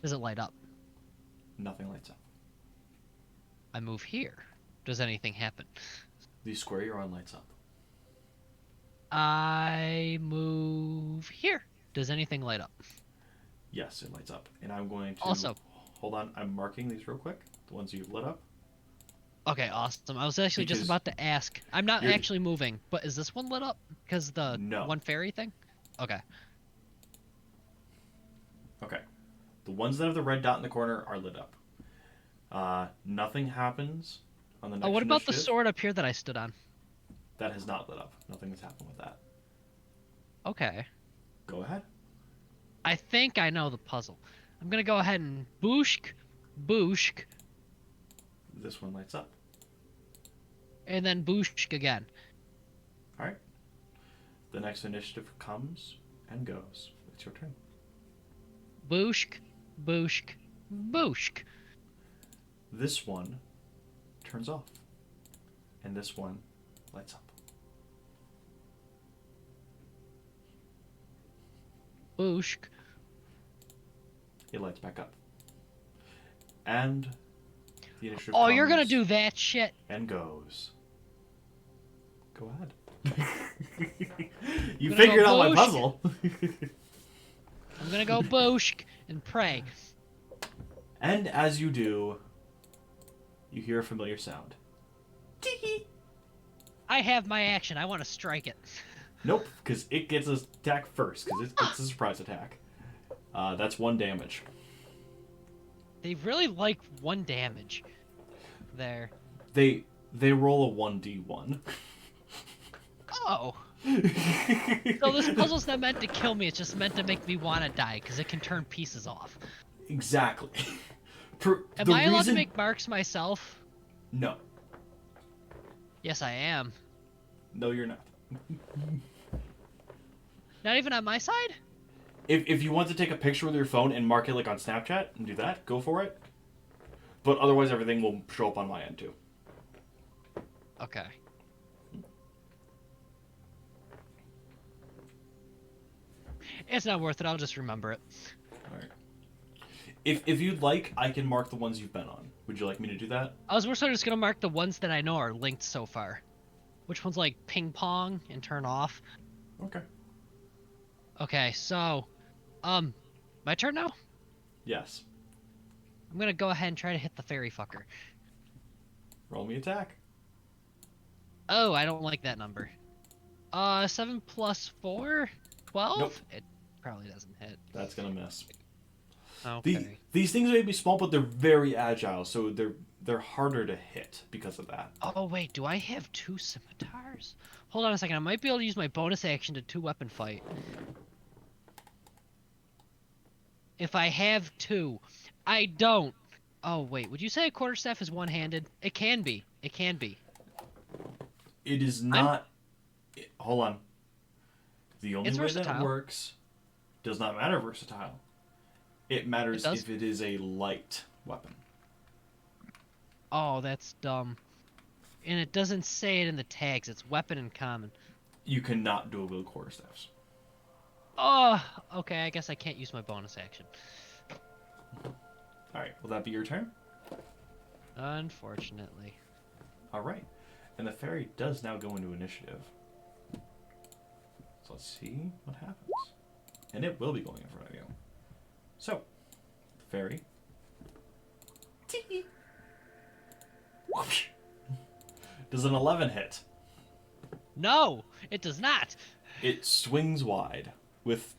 Does it light up? Nothing lights up. I move here. Does anything happen? The square you're on lights up. I move here. Does anything light up? Yes, it lights up. And I'm going to... Also... Hold on, I'm marking these real quick. The ones you've lit up. Okay, awesome. I was actually just Because about to ask. I'm not you're- actually moving, but is this one lit up? Because the No. one fairy thing? Okay. Okay. The ones that have the red dot in the corner are lit up. Nothing happens on the next Oh, what about the initiative. sword up here that I stood on? That has not lit up. Nothing has happened with that. Okay. Go ahead. I think I know the puzzle. I'm gonna go ahead and booshk, booshk, This one lights up. and then booshk again. Alright. The next initiative comes and goes. It's your turn. Booshk, booshk, booshk. This one turns off. And this one lights up. Booshk. It lights back up. And the initiative Oh, you're gonna comes do that shit. and goes. Go ahead. You Gonna figured go out my boosh. puzzle. I'm gonna go booshk and pray. And as you do, you hear a familiar sound. Tee. I have my action. I want to strike it. Nope, because it gets an attack first, because it's a surprise attack. That's 1 damage. They really like 1 damage. There. They roll a 1d1. Oh. So this puzzle's not meant to kill me. It's just meant to make me want to die because it can turn pieces off. Exactly. Am I allowed to make marks myself? No. Yes, I am. No, you're not. Not even on my side? If you want to take a picture with your phone and mark it like on Snapchat and do that, go for it. But otherwise, everything will show up on my end too. Okay. It's not worth it. I'll just remember it. All right. If you'd like, I can mark the ones you've been on. Would you like me to do that? I was more so just gonna mark the ones that I know are linked so far. Which one's like ping pong and turn off? Okay. Okay, so, my turn now? Yes. I'm gonna go ahead and try to hit the fairy fucker. Roll me attack. Oh, I don't like that number. 7 plus 4? 12? Nope. It probably doesn't hit. That's gonna miss. Okay. These things may be small, but they're very agile, so they're harder to hit because of that. Oh, wait, do I have 2 scimitars? Hold on a second, I might be able to use my bonus action to 2-weapon fight. If I have 2. I don't. Oh, wait, would you say a quarterstaff is one-handed? It can be. It can be. It is not... Hold on. The only It's way that versatile. it works does not matter versatile. It matters if it is a light weapon. Oh, that's dumb. And it doesn't say it in the tags. It's weapon and common. You cannot dual wield quarterstaffs. Oh, okay, I guess I can't use my bonus action. Alright, will that be your turn? Unfortunately. Alright. And the fairy does now go into initiative. So let's see what happens. And it will be going in front of you. So, the fairy. Tee. Whoosh. Does an 11 hit? No, it does not. It swings wide with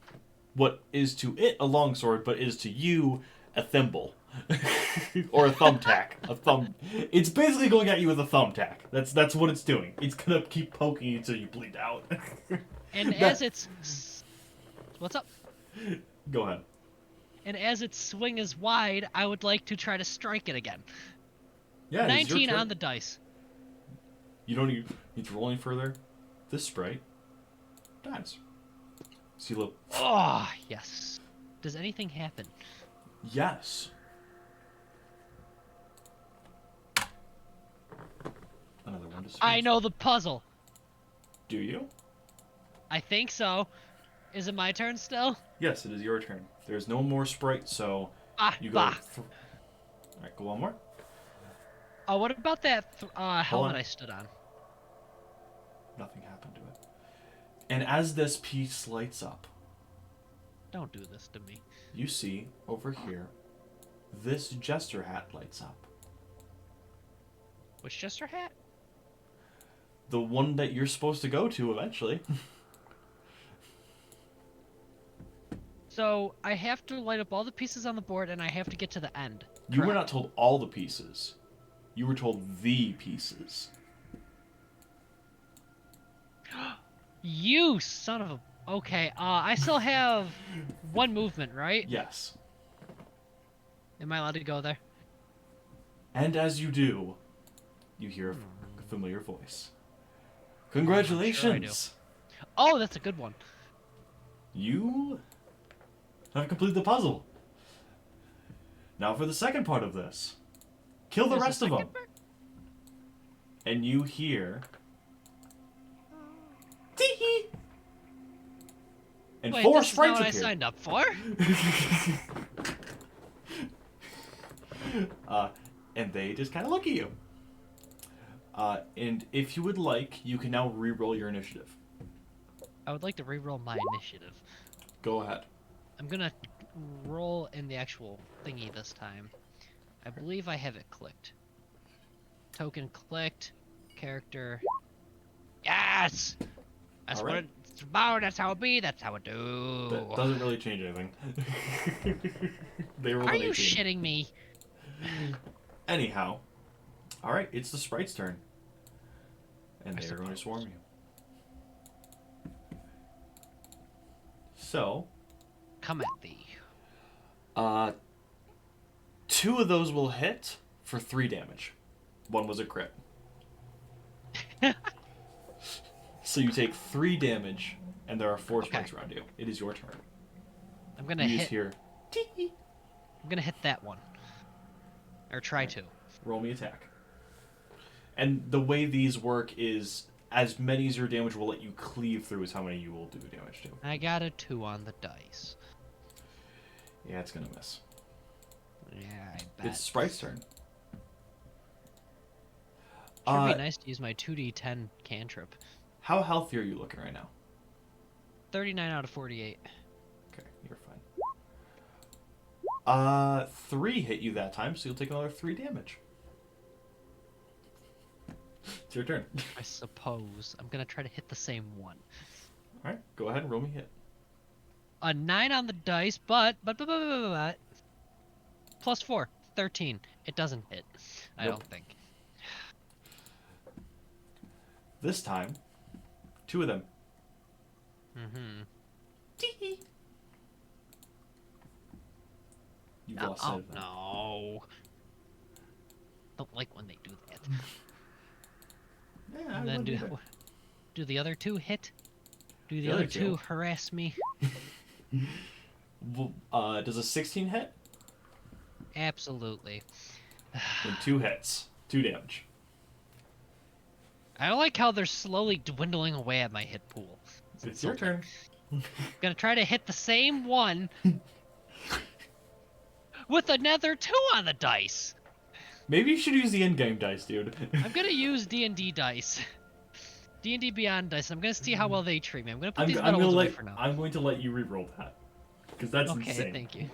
what is to it a longsword, but is to you a thimble. Or a thumbtack. It's basically going at you with a thumbtack. That's what it's doing. It's gonna keep poking you until you bleed out. And as it's... What's up? Go ahead. And as its swing is wide, I would like to try to strike it again. Yeah, 19 on the dice. You don't need to roll any further. This sprite dies. See, look. Oh, yes. Does anything happen? Yes. Another one to space. I know the puzzle. Do you? I think so. Is it my turn still? Yes, it is your turn. There's no more sprite, so you go. Bah. Alright, go one more. Oh, what about that helmet on. I stood on? Nothing happened to it. And as this piece lights up, Don't do this to me. you see over here, this jester hat lights up. Which jester hat? The one that you're supposed to go to eventually. So I have to light up all the pieces on the board, and I have to get to the end. You were not told all the pieces. You were told the pieces. You son of a... Okay, I still have 1 movement, right? Yes. Am I allowed to go there? And as you do, you hear a familiar voice. Congratulations! Oh, that's a good one. You have completed the puzzle. Now for the second part of this. Kill the rest of them. And you hear... Tee-hee! And Wait, 4 this is not sprites what I appear. signed up for? And they just kind of look at you. And if you would like, you can now re-roll your initiative. I would like to re-roll my initiative. Go ahead. I'm gonna roll in the actual thingy this time. I believe I have it clicked. Token clicked. Character. Yes! That's All what right. it's about. That's how it be. That's how it do. That doesn't really change anything. They rolled Are an you 18. shitting me? Anyhow, all right, it's the sprite's turn, and I they are going to suppose. swarm you. So, Come at thee. 2 of those will hit for 3 damage. 1 was a crit. So you take 3 damage, and there are 4 sprites around you. It is your turn. I'm gonna You hit. just hear, tee. I'm gonna hit that one. Or try to. Roll me attack. And the way these work is as many as your damage will let you cleave through is how many you will do damage to. I got a 2 on the dice. Yeah, it's gonna miss. Yeah, I bet. It's Sprite's turn. Sure be nice to use my 2d10 cantrip. How healthy are you looking right now? 39 out of 48. Okay, you're fine. 3 hit you that time, so you'll take another 3 damage. It's your turn. I suppose. I'm gonna try to hit the same one. Alright, go ahead and roll me hit. A 9 on the dice, but plus 4, 13. It doesn't hit. I Nope. don't think. This time, 2 of them. Mm-hmm. Tee. You've No, lost sight oh of them. no! Don't like when they do that. Yeah, I And then wouldn't either. do the other 2 hit? Do the The other other 2 two? harass me? Does a 16 hit? Absolutely. Then 2 hits. 2 damage. I don't like how they're slowly dwindling away at my hit pool. It's your turn. Gonna try to hit the same one with another 2 on the dice. Maybe you should use the in-game dice, dude. I'm gonna use D&D dice. D&D Beyond dice. I'm gonna see how well they treat me. I'm gonna put these metal ones away for now. I'm going to let you re-roll that. Because that's Okay, insane. thank you.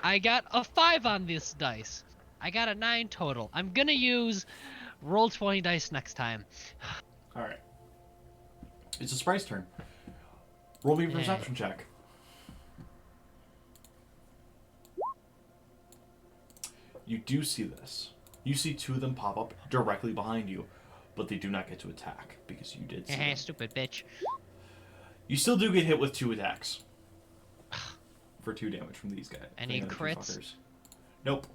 I got a 5 on this dice. I got a 9 total. I'm gonna use roll 20 dice next time. Alright. It's a sprite's turn. Roll me a Yeah. perception check. You do see this. You see 2 of them pop up directly behind you, but they do not get to attack because you did see them. Stupid bitch. You still do get hit with 2 attacks. For 2 damage from these guys. Any from the other 2 crits? fuckers. Nope.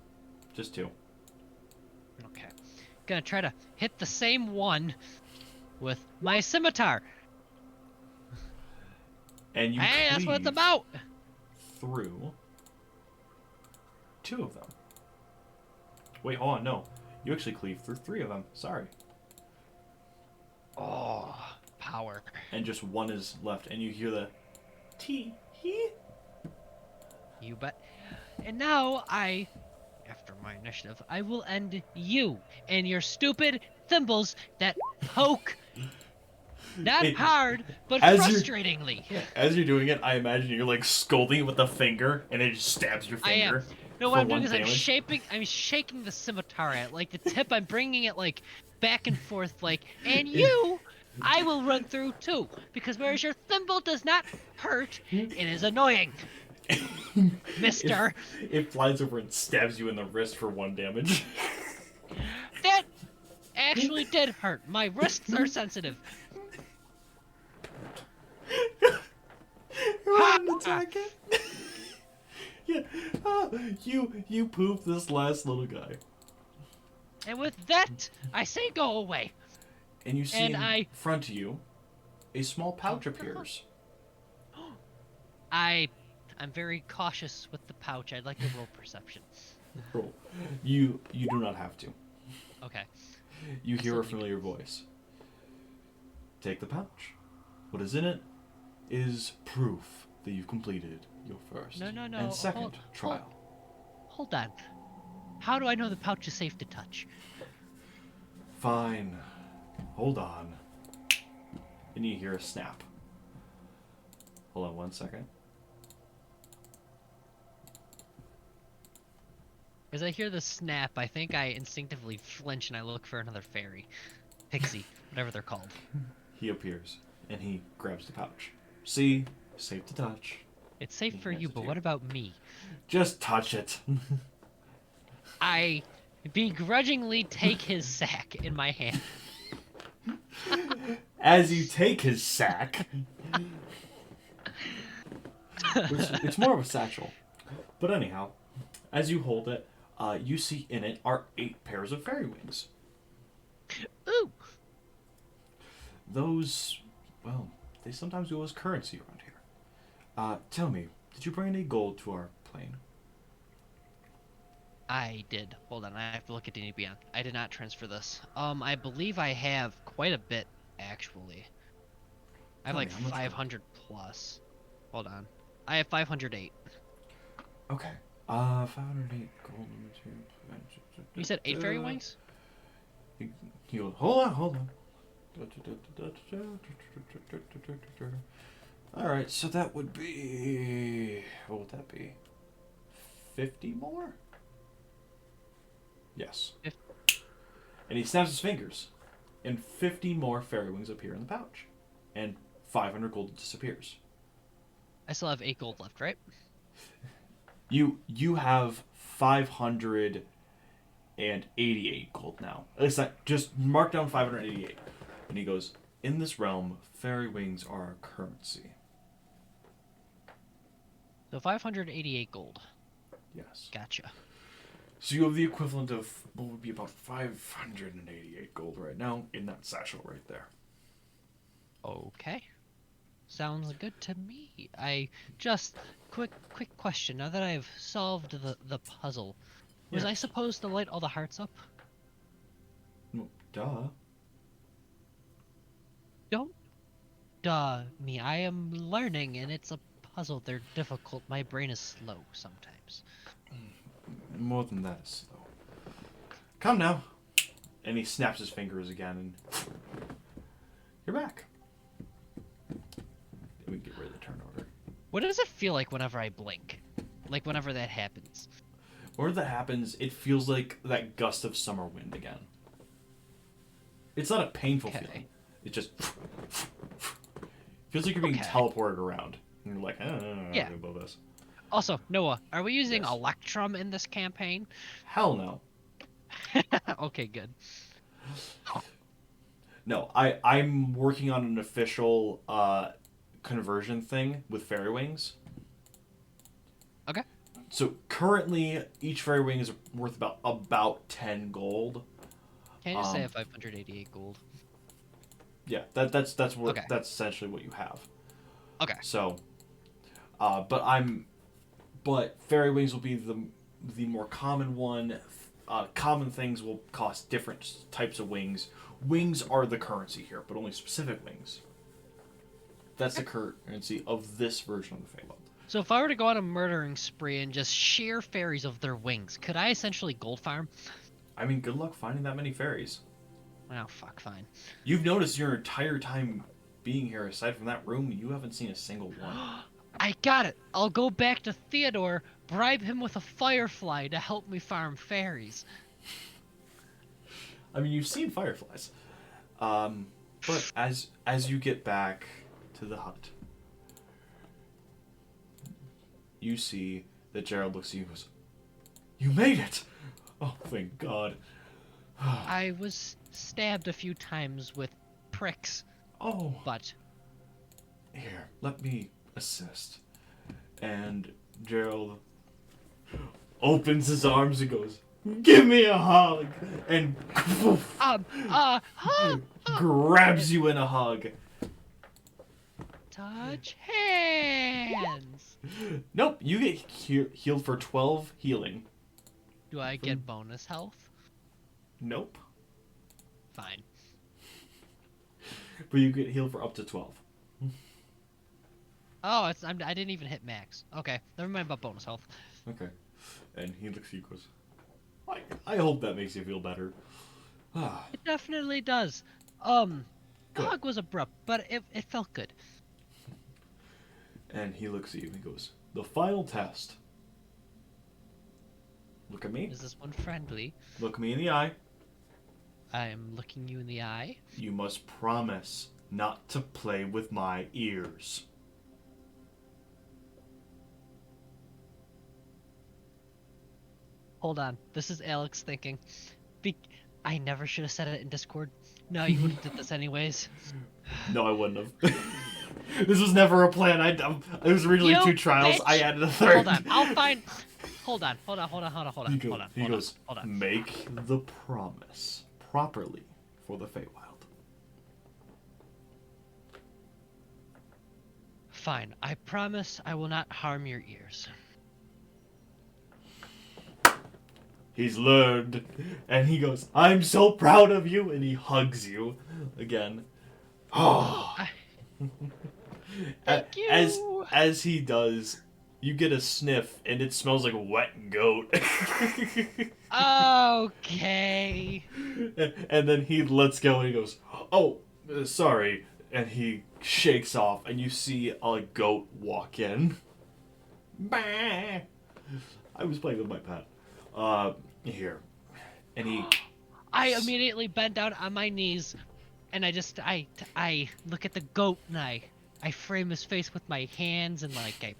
Just 2. Okay. Gonna try to hit the same one with my scimitar. And you Hey, that's what it's cleave about. through 2 of them. Wait, hold on, no. You actually cleave through 3 of them. Sorry. Oh, power. And just 1 is left, and you hear the tee hee. You bet. And now after my initiative, I will end you and your stupid thimbles that poke not hard, but as you're- frustratingly. As you're doing it, I imagine you're like scolding it with a finger, and it just stabs your I am. finger. No, what for I'm doing 1 is damage. I'm shaking the scimitar at like the tip. I'm bringing it like back and forth, like, and you, I will run through too, because whereas your thimble does not hurt, it is annoying, Mister. It flies over and stabs you in the wrist for 1 damage. That actually did hurt. My wrists are sensitive. Attack it. Yeah. You poop this last little guy. And with that, I say go away. And you see And in front of you, a small pouch appears. I'm very cautious with the pouch. I'd like to roll perception. Roll. You do not have to. Okay. You hear a familiar voice. Take the pouch. What is in it is proof that you've completed your first No. and second trial. Hold on. How do I know the pouch is safe to touch? Fine. Hold on. And you hear a snap. Hold on 1 second. As I hear the snap, I think I instinctively flinch and I look for another fairy. Pixie, whatever they're called. He appears, and he grabs the pouch. See? Safe to touch. It's safe He for hands you, it but to what about me? Just touch it. I begrudgingly take his sack in my hand. As you take his sack, which it's more of a satchel. But anyhow, as you hold it, you see in it are 8 pairs of fairy wings. Ooh. Those, well, they sometimes go as currency around here. Tell me, did you bring any gold to our plane? I did. Hold on, I have to look at D&D Beyond. I did not transfer this. I believe I have quite a bit, actually. I have Tell me, like how much gold? 500 plus. Hold on. I have 508. Okay. 508 gold. You said 8 fairy wings? He goes, hold on. Alright, so that would be... What would that be? 50 more? Yes. And he snaps his fingers, and 50 more fairy wings appear in the pouch. And 500 gold disappears. I still have 8 gold left, right? You have 588 gold now. It's not, just mark down 588. And he goes, in this realm, fairy wings are our currency. So 588 gold. Yes. Gotcha. So you have the equivalent of what would be about 588 gold right now in that satchel right there. Okay. Sounds good to me. I just quick question. Now that I've solved the puzzle, was I Yes. supposed to light all the hearts up? Well, duh. Don't me. I am learning and it's a puzzle. They're difficult. My brain is slow sometimes. More than that is slow. Come now. And he snaps his fingers again and you're back. We can get rid of the turn order. What does it feel like whenever I blink? Like whenever that happens? Whenever that happens, it feels like that gust of summer wind again. It's not a painful Okay. feeling. It just feels like you're being Okay. teleported around. And you're like, I don't know Yeah. about this. Also, Noah, are we using Yes. Electrum in this campaign? Hell no. Okay, good. No, I'm working on an official conversion thing with fairy wings. Okay. So currently, each fairy wing is worth about 10 gold. Can I just say I have 588 gold? Yeah, that's what Okay. that's essentially what you have. Okay. So, but fairy wings will be the more common one. Common things will cost different types of wings. Wings are the currency here, but only specific wings. That's the currency of this version of the Feywild. So if I were to go on a murdering spree and just shear fairies of their wings, could I essentially gold farm? I mean, good luck finding that many fairies. Oh, fuck, fine. You've noticed your entire time being here, aside from that room, you haven't seen a single one. I got it! I'll go back to Theodore, bribe him with a firefly to help me farm fairies. I mean, you've seen fireflies. But as you get back to the hut, you see that Gerald looks at you and goes, "You made it! Oh, thank God." I was stabbed a few times with pricks, Oh, but here, let me assist. And Gerald opens his arms and goes, "Give me a hug!" And grabs you in a hug. touch hands. Nope, you get healed for 12 healing. Do I get bonus health? Nope. Fine. But you get healed for up to 12. Oh, I didn't even hit max. Okay, never mind about bonus health. Okay. And he looks at you and goes, I hope that makes you feel better. Ah, It definitely does. The Good. hug was abrupt, but it felt good. and he looks at you and he goes, "The final test. Look at me. Is this one friendly? Look me in the eye. I'm looking you in the eye. You must promise not to play with my ears." Hold on. This is Alex thinking. Be- I never should have said it in Discord. No, you would have did this anyways. No, I wouldn't have. This was never a plan. It was originally You 2 trials. I bitch! added a third. Hold on. I'll find. Hold on. He goes, make the promise properly for the Feywild. Fine. I promise I will not harm your ears. He's learned, and he goes, I'm so proud of you, and he hugs you again. Oh. Thank you. As he does, you get a sniff, and it smells like wet goat. Okay. And then he lets go, and he goes, oh, sorry. And he shakes off, and you see a goat walk in. Bah! I was playing with my pet. Here. And he... I immediately bend down on my knees, and I look at the goat, and I frame his face with my hands, and like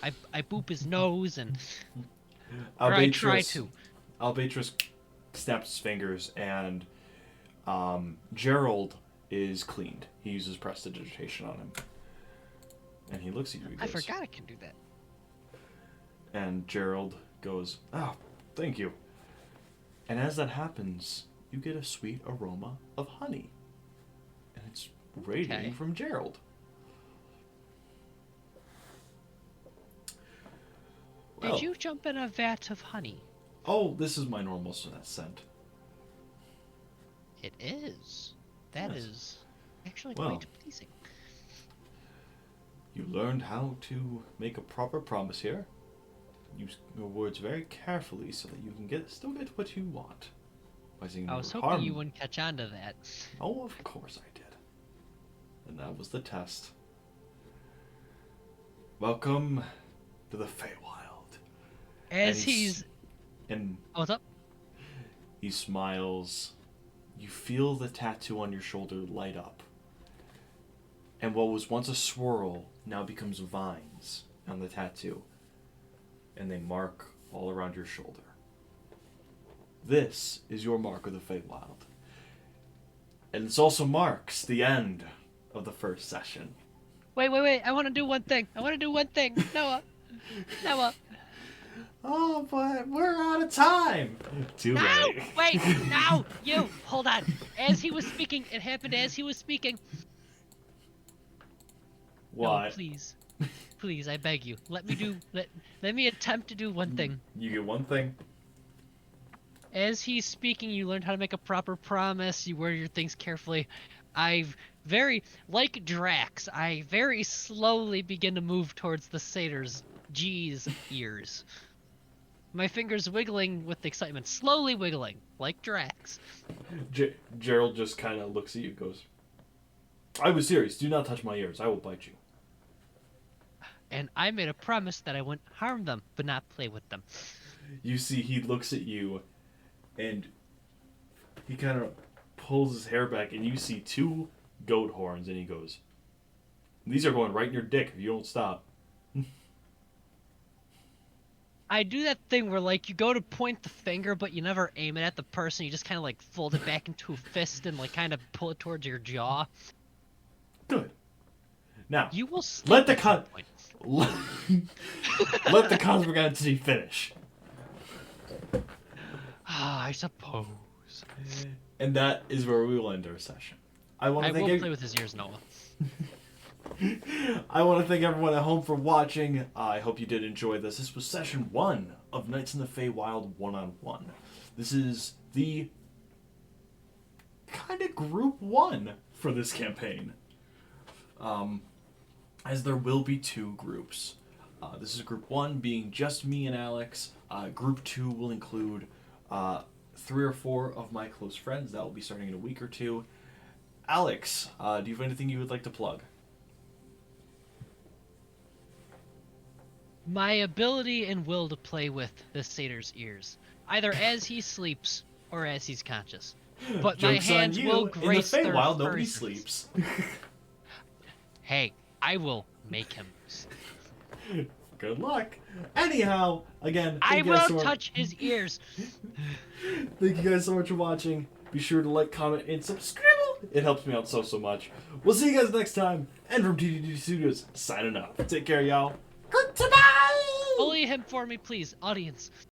I boop his nose, and or I try to. Albatros snaps his fingers, and Gerald is cleaned. He uses prestidigitation on him. And he looks at you. He goes, I forgot I can do that. And Gerald goes, oh, thank you. And as that happens, you get a sweet aroma of honey. And it's radiating from Gerald. Well, did you jump in a vat of honey? Oh, this is my normal scent. It is. That Yes. is actually Well, quite pleasing. You learned how to make a proper promise here. Use your words very carefully so that you can still get what you want. By saying I was no hoping harm. you wouldn't catch on to that. Oh, of course I did. And that was the test. Welcome to the Feywild. As he's... And Oh, what's up? he smiles. You feel the tattoo on your shoulder light up. And what was once a swirl now becomes vines on the tattoo. And they mark all around your shoulder. This is your mark of the Feywild. And this also marks the end of the first session. Wait. I want to do one thing. Noah. Noah. Oh, but we're out of time. Too No! late. Wait! No! You! Hold on. As he was speaking, it happened as he was speaking. What? No, please. Please, I beg you. Let me attempt to do one thing. You get one thing. As he's speaking, you learned how to make a proper promise. You word your things carefully. Like Drax, I very slowly begin to move towards the satyr's G's ears. My fingers wiggling with excitement, slowly wiggling, like Drax. Gerald just kind of looks at you and goes, I was serious. Do not touch my ears. I will bite you. And I made a promise that I wouldn't harm them, but not play with them. You see, he looks at you, and he kind of pulls his hair back, and you see 2 goat horns, and he goes, these are going right in your dick if you don't stop. I do that thing where, like, you go to point the finger, but you never aim it at the person. You just kind of, like, fold it back into a fist and, like, kind of pull it towards your jaw. Good. Now, You will let the sleep at some point. let the cosmic entity finish. I suppose. And that is where we will end our session. I I will play with his ears, Noah. I want to thank everyone at home for watching. I hope you did enjoy this. This was session 1 of Knights in the Feywild 1-on-1. This is the kind of group 1 for this campaign. As there will be 2 groups. This is group 1 being just me and Alex. Group 2 will include 3 or 4 of my close friends. That will be starting in a week or 2. Alex, do you have anything you would like to plug? My ability and will to play with the satyr's ears, either as he sleeps or as he's conscious. But Joke's my hands on you. will grace In the their Feywild, nobody persons. sleeps. Hey, I will make him sleep. Good luck. Anyhow, again, I thank you guys will so much. touch his ears. Thank you guys so much for watching. Be sure to like, comment, and subscribe. It helps me out so much. We'll see you guys next time. And from TDD Studios, signing off. Take care, y'all. Goodbye. Bully him for me, please, audience.